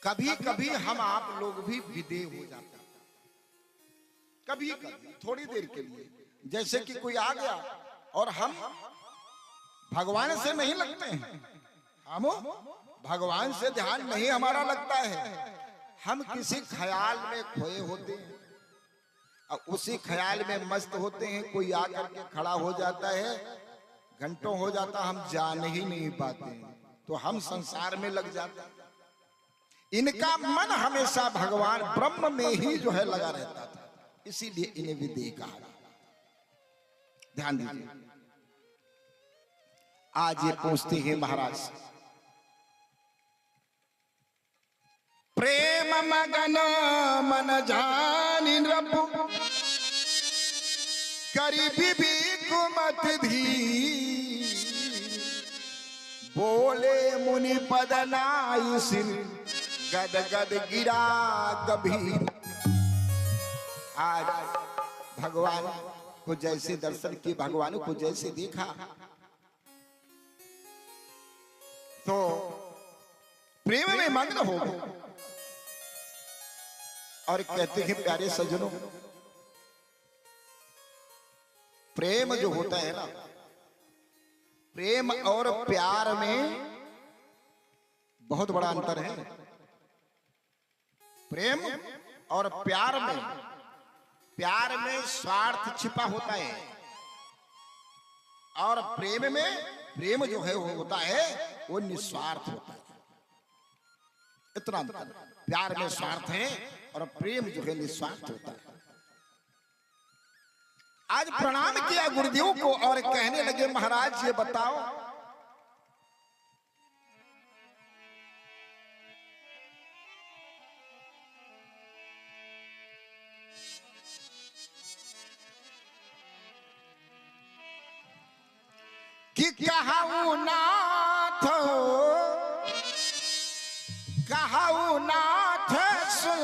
कभी कभी हम आप लोग भी विदेह हो जाते हैं, कभी कभी थोड़ी देर के लिए। जैसे कि कोई आ गया और हम भगवान से नहीं लगते हैं, हम भगवान से ध्यान नहीं हमारा लगता है, हम किसी ख्याल में खोए होते हैं और उसी ख्याल में मस्त होते हैं। कोई आकर के खड़ा हो जाता है, घंटों हो जाता, हम जान ही नहीं पाते हैं, तो हम संसार में लग जाते हैं। इनका मन हमेशा भगवान ब्रह्म में ही जो है लगा रहता था, इसीलिए इन्हें विदेह कहा। ध्यान दीजिए, आज ये पूछते हैं महाराज, प्रेम मगन मन जानि नृपु करी विवेक मत धी बोले मुनि पद नाई सिर गद गद गिरा गंभीर। आज भगवान को जैसे दर्शन किए, भगवान को जैसे देखा, तो प्रेम में मग्न हो गए और कहते हैं प्यारे सज्जनों, प्रेम जो होता है ना, प्रेम और प्यार में बहुत बड़ा अंतर है। प्रेम और प्यार में स्वार्थ छिपा होता है, और प्रेम में, प्रेम जो है वो होता है वो निस्वार्थ होता है। इतना अंतर, प्यार में स्वार्थ है और प्रेम जो है निस्वार्थ होता है। आज प्रणाम किया गुरुदेव को और कहने लगे, महाराज ये बताओ, कि कहाऊ नाथ, कहाऊ नाथ सुन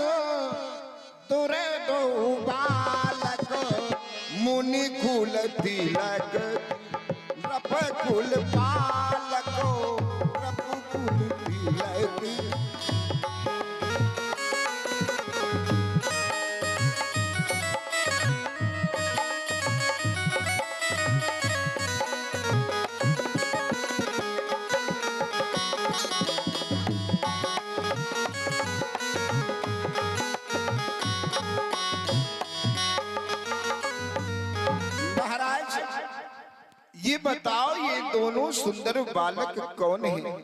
तुरे दो बालक मुनि कुल तिलक रप कुल पालक रप कुल तिलक। ये बताओ, ये दोनों सुंदर बालक कौन हैं?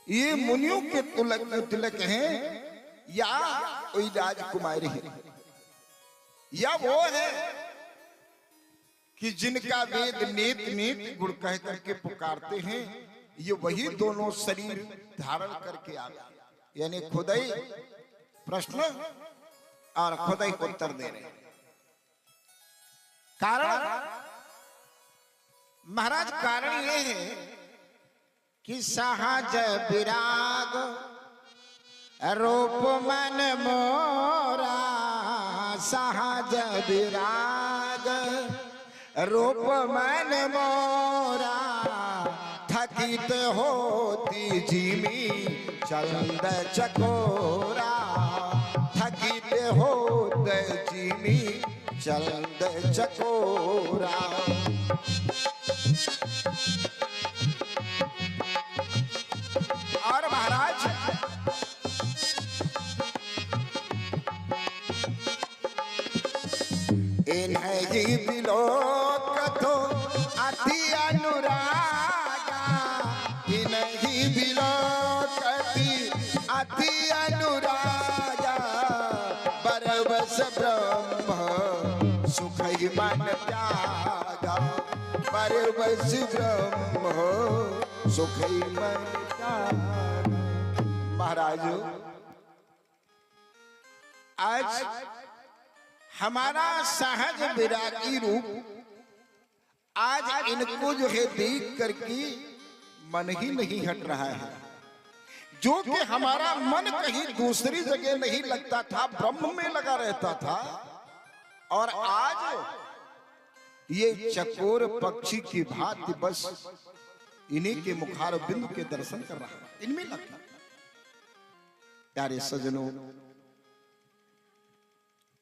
ये मुनियों के तिलक हैं या कोई राजकुमारी है, या वो है कि जिनका वेद नेत नेत गुण कह करके पुकारते हैं? ये वही दोनों शरीर धारण करके आ गए, यानी खुद ही प्रश्न और खुद ही उत्तर दे रहे हैं। कारण महाराज, कारण ये है कि सहज विराग रूप मन मोरा, सहज विराग रूप मन मोरा, थकित होती जिमी चंद चकोरा, थकित होत जिमी चंद चकोरा। और महाराज इन्हीं बिलोकतो अति अनुरागा, इन्हीं बिलोकति अति अनुरागा, परवश ब्रह्म सुख ही मन त्यागा, परवश ब्रह्म सुख ही मन त्यागा। महाराज आज हमारा सहज विरागी रूप आज इनको जो है देख करके मन ही नहीं हट रहा है। जो कि हमारा मन कहीं दूसरी जगह नहीं लगता था, ब्रह्म में लगा रहता था, और आज ये चकोर पक्षी की भांति बस इन्हीं के मुखार बिंदु के दर्शन कर रहा है, इनमें लगता। प्यारे सजनों,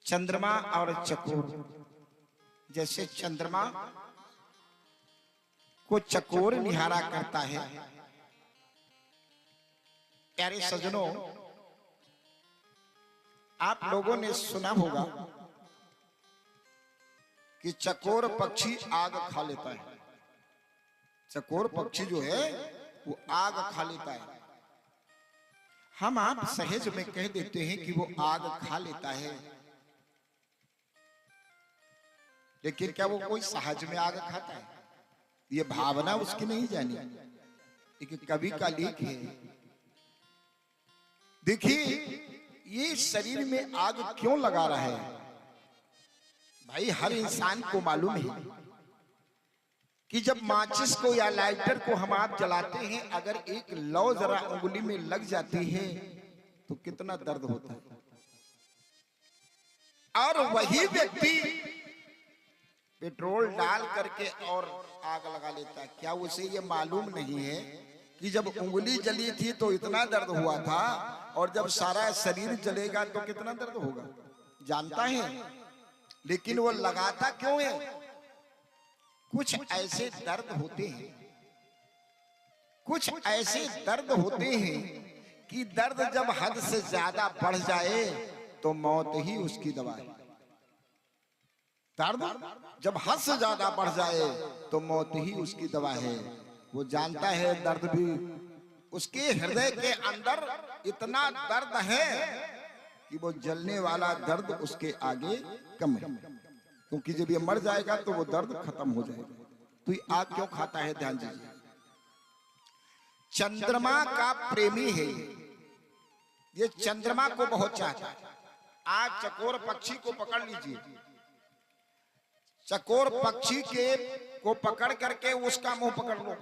चंद्रमा और चकोर, जैसे चंद्रमा को चकोर निहारा करता है। प्यारे सजनों, आप लोगों ने सुना होगा कि चकोर पक्षी आग खा लेता है। चकोर पक्षी जो है वो आग खा लेता है। हम आप सहज में कह देते हैं कि वो आग खा लेता है, लेकिन क्या वो कोई सहज में आग खाता है? ये भावना उसकी नहीं जानी। लेकिन कवि का लेख है, देखिए ये शरीर में आग क्यों लगा रहा है। भाई हर इंसान को मालूम है कि जब माचिस को या लाइटर को हम आप जलाते हैं, अगर एक लौ जरा उंगली में लग जाती है तो कितना दर्द होता है। और वही व्यक्ति पेट्रोल डाल करके और आग लगा लेता है। क्या उसे ये मालूम नहीं है कि जब उंगली जली थी तो इतना दर्द हुआ था, और जब सारा शरीर जलेगा तो कितना दर्द होगा? जानता है, लेकिन वो लगाता क्यों है? कुछ ऐसे दर्द होते हैं, कुछ ऐसे दर्द होते हैं कि दर्द जब हद से ज्यादा बढ़ जाए तो मौत ही उसकी दवा है। दर्द जब हद से ज्यादा बढ़ जाए तो मौत ही उसकी दवा है। वो जानता है दर्द भी, उसके हृदय के अंदर इतना दर्द है कि वो जलने वाला दर्द उसके आगे कम है, क्योंकि जब ये मर जाएगा तो वो दर्द खत्म हो जाएगा। तो ये आग क्यों खाता है? ध्यान दीजिए, चंद्रमा का प्रेमी है ये चंद्रमा को बहुत चाहता है। आज चकोर पक्षी को पकड़ लीजिए, चकोर पक्षी को पकड़ करके उसका मुंह पकड़ लो,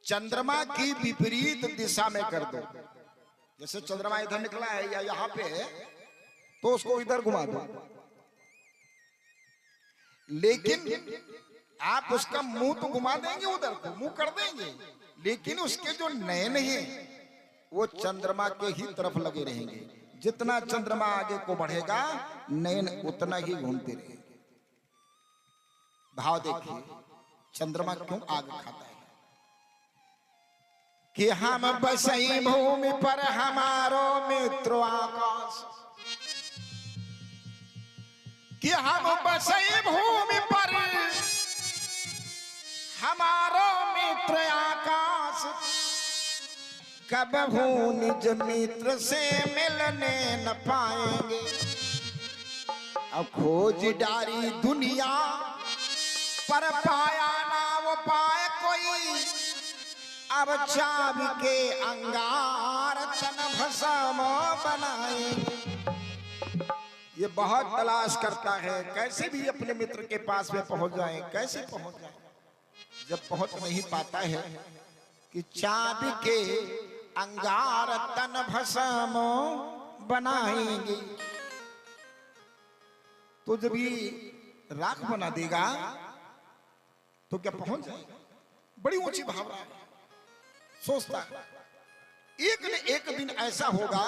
चंद्रमा की विपरीत दिशा में कर दो। जैसे चंद्रमा इधर निकला है या यहां पे है तो उसको इधर घुमा दो, लेकिन आप उसका मुंह तो घुमा देंगे, उधर को मुंह कर देंगे, लेकिन उसके जो नयन हैं वो चंद्रमा के ही तरफ लगे रहेंगे। जितना चंद्रमा आगे को बढ़ेगा नयन उतना ही घूमते रहेंगे। भाव देखिए, चंद्रमा क्यों आग खाता है कि हम बसई भूमि पर हमारो मित्र आकाश, कि हम बसई भूमि पर हमारो मित्र आकाश, कबहू निज मित्र से मिलने न पाएंगे। अब खोज डारी दुनिया पर पाया ना वो पाए कोई, अब चाबी के अंगार तन भस्म बनाएंगे। ये बहुत तलाश करता है कैसे भी अपने मित्र के पास में पहुंच जाए, कैसे पहुंच जाए। जब पहुंच नहीं पाता है कि चाबी के अंगार तन भस्म बनाएंगे, तो जब ये राख बना देगा तो क्या पहुंच जाएगा? बड़ी ऊंची भावना है, सोचता है एक न एक दिन ऐसा होगा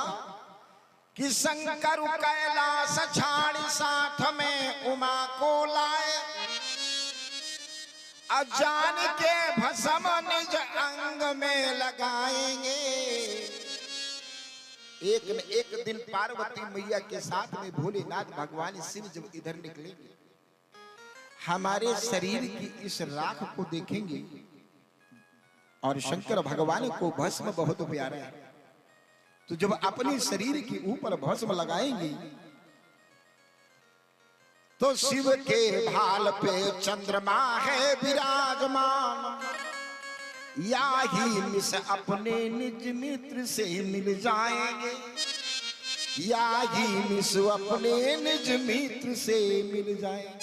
कि शंकर कैलाश छाड़ी साथ में उमा को लाए, अजान के भस्म निज अंग में लगाएंगे। एक न एक दिन पार्वती मैया के साथ में भोलेनाथ भगवान शिव जब इधर निकलेंगे, हमारे शरीर की इस राख को देखेंगे और शंकर भगवान को भस्म बहुत प्यारा है, तो जब अपने शरीर के ऊपर भस्म लगाएंगे तो शिव के भाल पे चंद्रमा है विराजमान, या ही मिस अपने निज मित्र से मिल जाएंगे, या ही मिस अपने निज मित्र से मिल जाएंगे।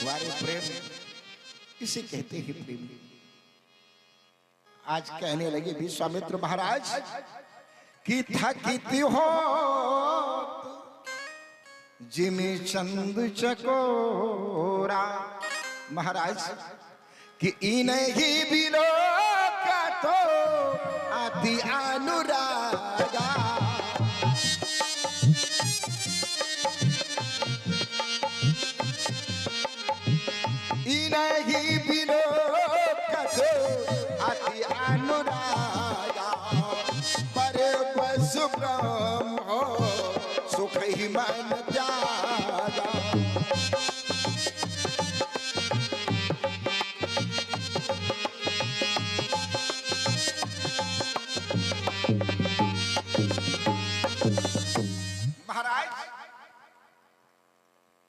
वारे प्रेम इसे कहते हैं प्रेम। आज कहने लगे विश्वामित्र महाराज कि थकित हो जिमि चंद चकोरा, महाराज कि इन्हीं बिलो का तो अति अनुरागा, इन्हीं बिलो का तो अति अनुरागा, पर बस ब्रह्म हो सुख ही मन त्यागा। महाराज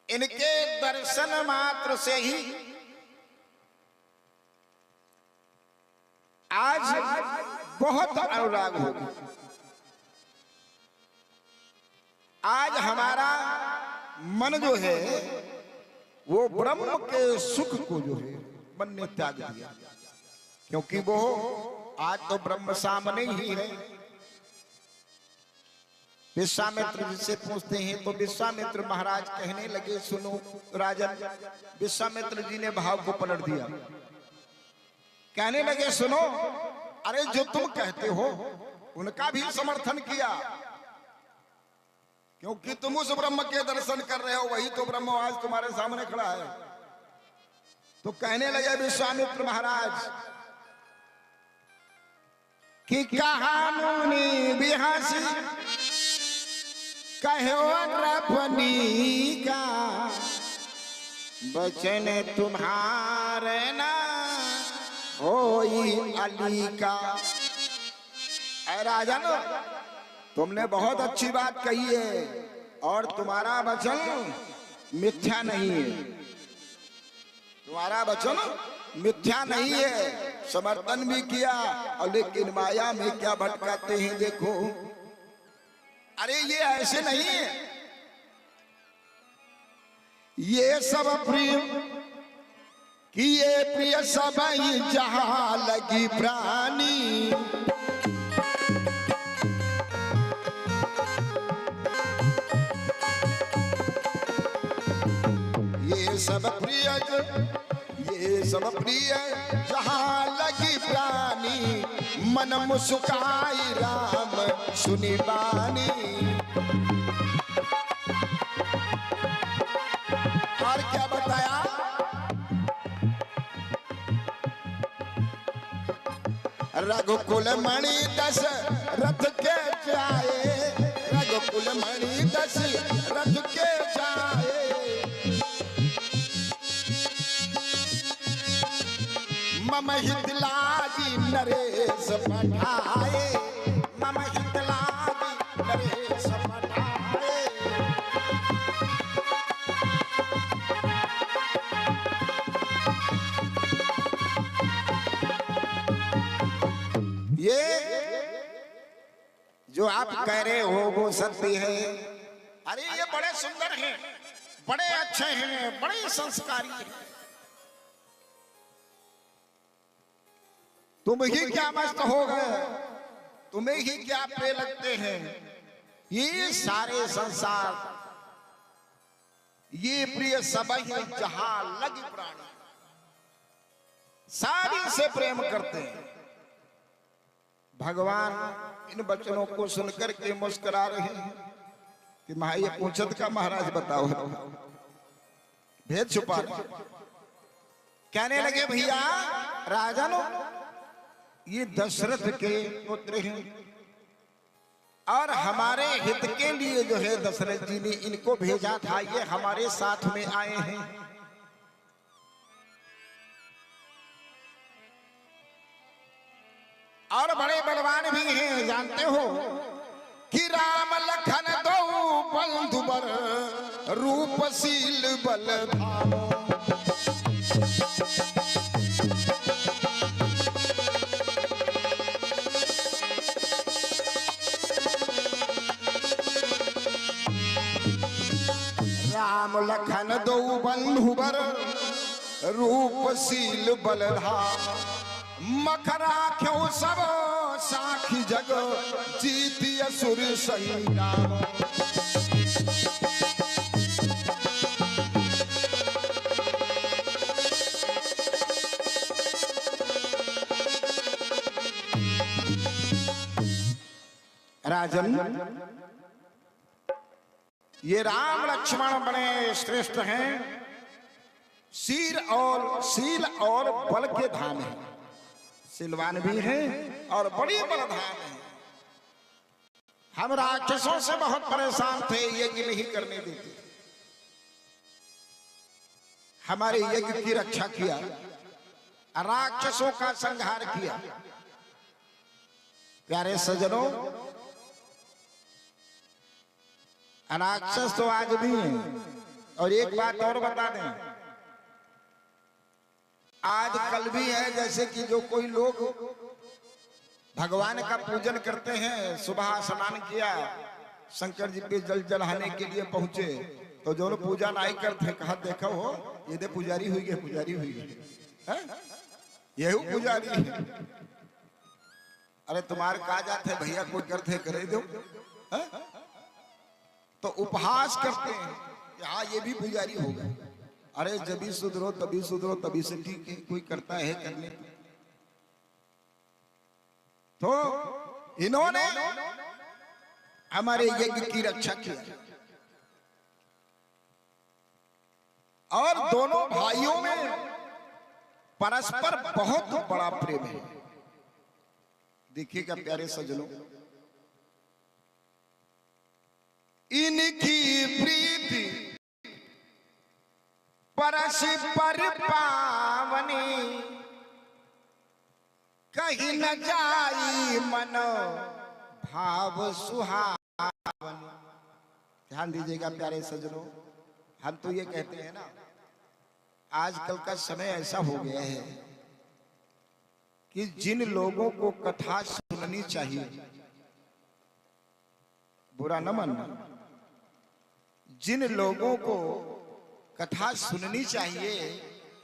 इनके दर्शन मात्र से ही आज बहुत अनुराग होगा। आज हमारा मन जो है वो ब्रह्म के सुख को जो है मन ने त्याग दिया, क्योंकि वो आज तो ब्रह्म सामने ही है। विश्वामित्र जी से पूछते हैं तो विश्वामित्र महाराज कहने लगे, सुनो राजन। विश्वामित्र जी ने भाव को पलट दिया, कहने लगे सुनो, अरे जो तुम कहते हो उनका भी समर्थन किया, क्योंकि तुम उस ब्रह्म के दर्शन कर रहे हो, वही तो ब्रह्म आज तुम्हारे सामने खड़ा है। तो कहने लगे विश्वामित्र महाराज कि कहानी बिहासी कहो रपनी का, बचन तुम्हारे ना होई अली का। ऐ राजन, तुमने बहुत अच्छी बात कही है और तुम्हारा वचन मिथ्या नहीं है, तुम्हारा वचन मिथ्या नहीं है, समर्थन भी किया। और लेकिन माया में क्या भटकाते हैं देखो। अरे ये ऐसे नहीं है, ये सब प्रिय कि ये प्रिय सब जहां लगी प्राणी, ये सब प्रिय जहां लगी प्राणी, मन मुस्काई राम सुनी बानी। और क्या बताया, रघुकुल मणि दशरथ के जाए, रघुकुल मणि दशरथ के जाए, मम हित लागी नरेश पठाए, मम हित लागी नरेश पठाए। ये जो आप कह रहे हो वो सत्य है। अरे ये बड़े सुंदर हैं, बड़े अच्छे हैं, बड़े संस्कारी हैं, तुम ही क्या मस्त हो गए, तुम्हें ही क्या प्रिय लगते हैं। ये सारे संसार, ये प्रिय सब ही जहां लगी प्राणी, सारी से प्रेम करते हैं। भगवान इन वचनों को सुनकर के मुस्कुरा रहे हैं। कि महा ये पूछत का महाराज बताओ, भेद छुपा रहे। कहने लगे भैया राजन ये दशरथ के पुत्र हैं और हमारे हित के लिए जो है दशरथ जी ने इनको भेजा था, ये हमारे साथ में आए हैं। और बड़े बलवान भी हैं, जानते हो कि राम लखन दो बंधु बर रूपशील बलधाम। राम लखन दो बंधु बर रूपशील बलधाम। मखरा क्यों सब साखी जग जीती असुर संग्राम। राजन ये राम लक्ष्मण बड़े श्रेष्ठ हैं, शील और बल के धाम हैं, सिलवान भी हैं और बड़ी बलधाम है। हम राक्षसों से बहुत परेशान थे, यज्ञ नहीं करने देते, हमारे यज्ञ की रक्षा किया, राक्षसों का संहार किया। प्यारे सज्जनों, राक्षस तो आज भी हैं। और एक बात और बता दें, आज कल भी है, जैसे कि जो कोई लोग भगवान का पूजन करते हैं, सुबह स्नान किया, शंकर जी पे जल चढ़ाने के लिए पहुंचे, तो जो लोग पूजा नहीं करते कहा देखो हो ये दे पुजारी हुई है, पुजारी हुई है, यही पुजारी है। अरे तुम्हारे कहा जाते भैया कोई करते करे दो, तो उपहास करते हैं कि हाँ ये भी पुजारी होगा। अरे जब भी सुधरो तभी से ठीक है, कोई करता है करने। तो इन्होंने हमारे यज्ञ की रक्षा की और दोनों भाइयों में परस्पर बहुत बड़ा प्रेम है। देखिएगा प्यारे सज्जनों, इनकी प्रीति परस्पर पावनी, कहीं न जाई मन भाव सुहावनी। ध्यान दीजिएगा प्यारे सज्जनों, हम तो ये कहते हैं ना, आजकल का समय ऐसा हो गया है कि जिन लोगों को कथा सुननी चाहिए, बुरा न मानना, जिन लोगों को कथा सुननी चाहिए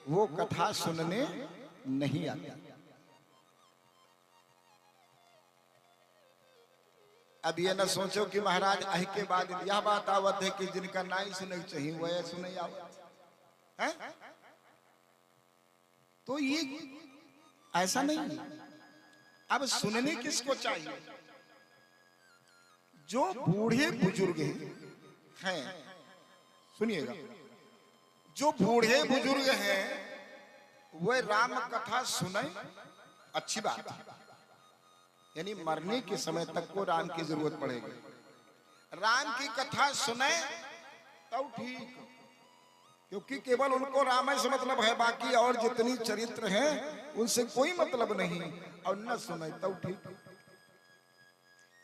वो कथा सुनने नहीं आते। अब ये न सोचो कि महाराज अहि के बाद यह बात आवत है कि जिनका नहीं सुने चाहिए वह सुने आवत है, तो ये ऐसा नहीं। अब सुनने किसको चाहिए? जो बूढ़े बुजुर्ग हैं, सुनिएगा, जो बूढ़े बुजुर्ग हैं वह राम कथा सुने, अच्छी बात है, यानी मरने के समय तक को राम की जरूरत पड़ेगी। राम की कथा सुने तो ठीक, क्योंकि केवल उनको राम से मतलब है, बाकी और जितनी चरित्र हैं उनसे कोई मतलब नहीं, और न सुने तो ठीक।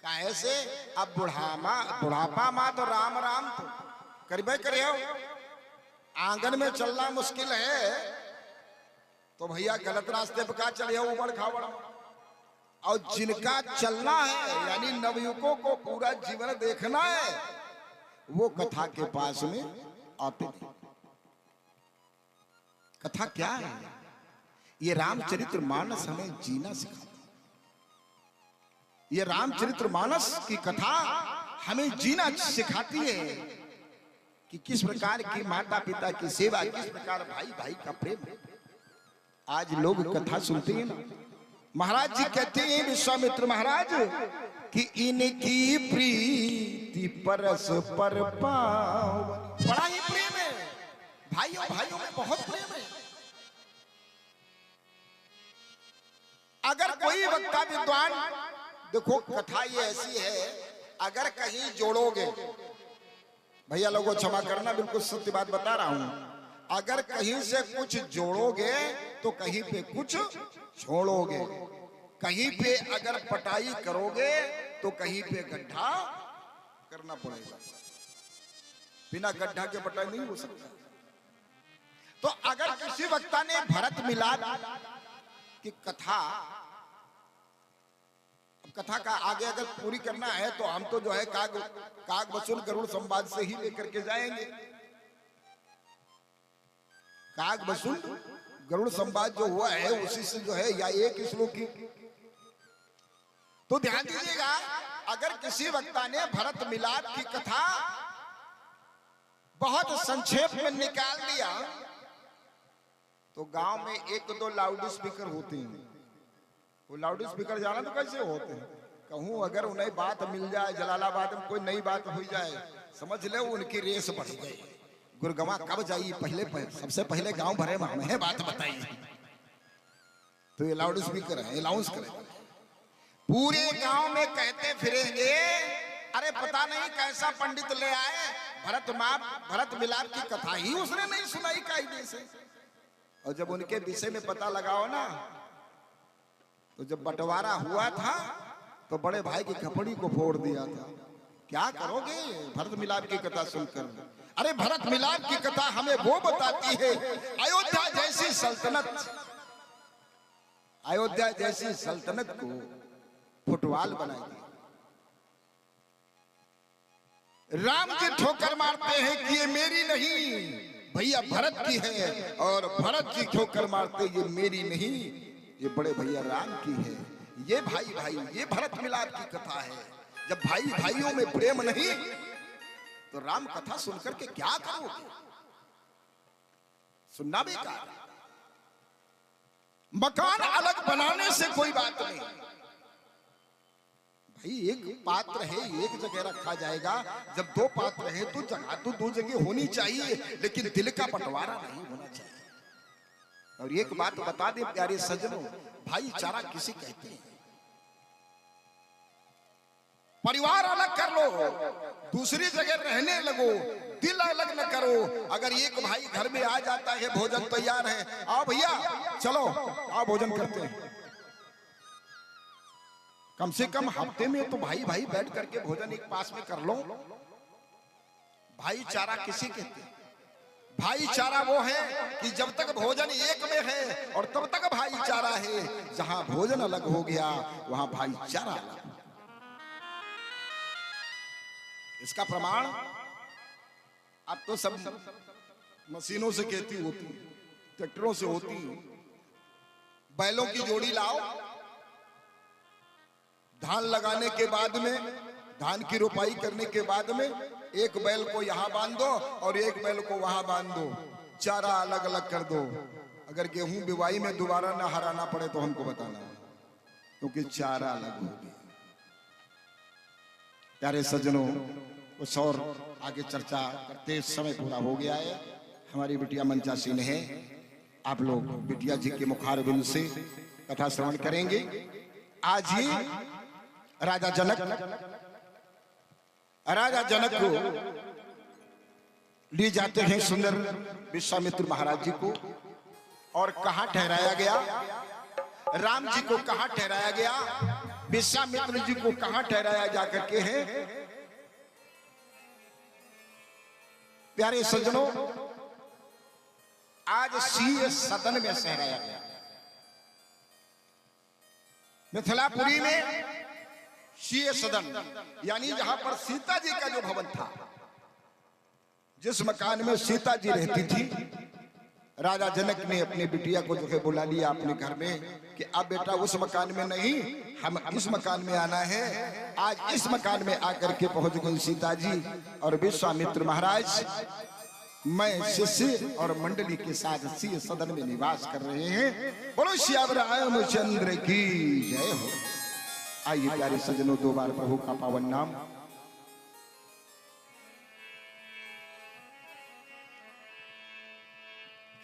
काहे से अब बुढ़ापा माँ तो राम राम तो करबे करे हो, आंगन में चलना मुश्किल है तो भैया गलत रास्ते पर का चले हो, उबड़ खाबड़। और जिनका चलना है यानी नवयुवकों को पूरा जीवन देखना है, वो कथा के पास में आते थे। कथा क्या है? ये रामचरित्र मानस हमें जीना सिखाता। ये रामचरित्र मानस की कथा हमें जीना सिखाती है कि किस प्रकार की माता पिता की सेवा, किस प्रकार भाई भाई का प्रेम। आज लोग कथा सुनते हैं ना, महाराज जी कहते हैं विश्वामित्र महाराज कि इनकी प्रीति परस्पर पावन। बड़ा ही प्रेम है, भाइयों भाइयों में बहुत प्रेम है। अगर कोई वक्ता विद्वान, देखो कथा ये ऐसी है, अगर कहीं जोड़ोगे, भैया लोगों क्षमा करना, बिल्कुल सत्य बात बता रहा हूं, अगर कहीं से कुछ जोड़ोगे तो कहीं पे कुछ छोड़ोगे, कहीं पे अगर पटाई करोगे तो कहीं पे गड्ढा करना पड़ेगा, बिना गड्ढा के पटाई नहीं हो सकता। तो अगर किसी वक्ता ने भरत मिलाप की कथा, कथा का आगे अगर पूरी करना है तो हम तो जो है काग वसूल गरुड़ संवाद से ही लेकर के जाएंगे। काग वसूल गरुड़ संवाद जो हुआ है उसी से जो है, या एक श्लोक की। तो ध्यान दीजिएगा, अगर किसी वक्ता ने भरत मिलाप की कथा बहुत संक्षेप में निकाल दिया तो गांव में एक दो लाउड स्पीकर होते हैं। वो लाउड स्पीकर जाना तो कैसे होते हैं, कहूं अगर उन्हें बात मिल जाए, जलालाबाद में कोई नई बात हो जाए, समझ ले उनकी रेस बढ़ गई, गुरगवा कब जाइए, सबसे पहले गांव भरे में हमें बात बताइए। तो ये लाउड स्पीकर है, अनाउंस करें, पूरे गांव में कहते फिरेंगे, अरे पता नहीं कैसा पंडित ले आए, भरत मिलाप की कथा ही उसने नहीं सुनाई कायदे से। और जब उनके विषय में पता लगाओ ना, तो जब बंटवारा हुआ था तो बड़े भाई की खपड़ी को फोड़ दिया था। क्या करोगे भरत मिलाप की कथा सुनकर? अरे भरत मिलाप की कथा हमें वो बताती है, अयोध्या जैसी सल्तनत, अयोध्या जैसी सल्तनत को फुटवाल बनाएगी। राम जी ठोकर मारते हैं कि ये मेरी नहीं, भैया भरत की है, और भरत जी ठोकर मारते ये मेरी नहीं, ये बड़े भैया राम की है। ये भाई भाई, ये भरत मिलाप की कथा है। जब भाई भाइयों में प्रेम नहीं तो राम कथा सुनकर के क्या करोगे? सुनना बेकार। मकान अलग बनाने से कोई बात नहीं भाई, एक पात्र है एक जगह रखा जाएगा। जब दो पात्र है तो जगह तो दो जगह होनी चाहिए, लेकिन दिल का बंटवारा नहीं होना चाहिए। और एक बात बता दे प्यारे सज्जनों, भाईचारा किसे कहते हैं? परिवार अलग कर लो, दूसरी जगह रहने लगो, दिल अलग न करो। अगर एक भाई घर में आ जाता है, भोजन तैयार है, आओ भैया चलो आओ भोजन करते हैं, कम से कम हफ्ते में तो भाई भाई बैठ करके भोजन एक पास में कर लो। भाईचारा किसे कहते हैं? भाईचारा वो है कि जब तक भोजन एक में है और तब तक भाईचारा है। जहां भोजन अलग हो गया वहां भाईचारा अलग। इसका प्रमाण अब तो सब मशीनों से खेती होती, ट्रैक्टरों से होती। बैलों की जोड़ी लाओ, धान लगाने के बाद में, धान की रोपाई करने के बाद में एक बैल को यहां बांध दो और एक बैल को वहां बांध दो, चारा अलग अलग कर दो। अगर गेहूं बुवाई में दोबारा ना हराना पड़े तो हमको बताना, क्योंकि चारा अलग हो गया। प्यारे सज्जनों, कुछ और आगे चर्चा करते समय पूरा हो गया है। हमारी बिटिया मंचासीन है, आप लोग बिटिया जी के मुखार बिंद से कथा श्रवण करेंगे। आज ही राजा जनक को लिए जाते हैं सुंदर विश्वामित्र महाराज जी को, और कहां ठहराया गया? राम जी को कहां ठहराया गया? विश्वामित्र जी को कहां ठहराया जाकर के है? प्यारे सज्जनों, आज शीय सदन में ठहराया गया। मिथिलापुरी में शीय सदन, यानी जहां पर सीता जी का जो भवन था, जिस मकान में सीता जी रहती थी, राजा जनक ने अपनी बिटिया को जो है बुला लिया अपने घर में कि अब बेटा उस मकान में नहीं, हम इस मकान में आना है। आज इस मकान में आकर के पहुंच गई सीता जी और विश्वामित्र महाराज। मैं शिष्य और मंडली के साथ सी सदन में निवास कर रहे हैं। बोलो श्याम रामचंद्र की जय हो। आइए प्यारे सजनों, दो बार प्रभु का पावन नाम।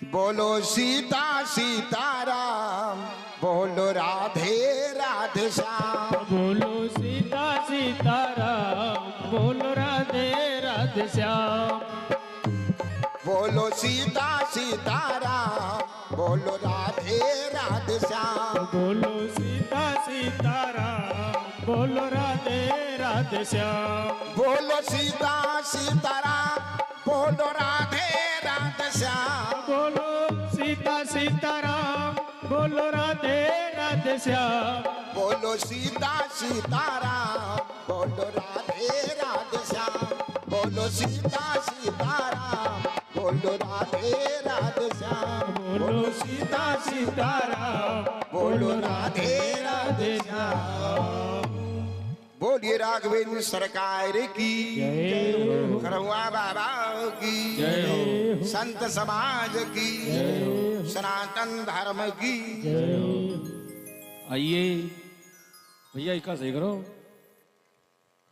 बोलो सीता सीताराम, बोलो राधे राधे श्याम। बोलो सीता सीताराम, बोलो राधे राधे श्याम। बोलो सीता सीताराम, बोलो राधे राधे श्याम। बोलो सीता सीताराम, बोलो राधे राधे श्याम। बोलो सीता सीताराम, बोलो राधे राधे श्याम। बोलो सीता सीताराम, बोलो राधे राधे श्याम। बोलो सीता सीताराम, बोलो राधे राधे श्याम। बोलो सीता सीताराम, बोलो राधे राधे श्याम। बोलो सीता सीताराम, बोलो राधे राधे श्याम। बोलिए राघवेंद्र सरकार की जय हो। खरहुआ बाबा की जय हो। संत समाज की सनातन धर्म की। आइए भैया, इसका सही करो।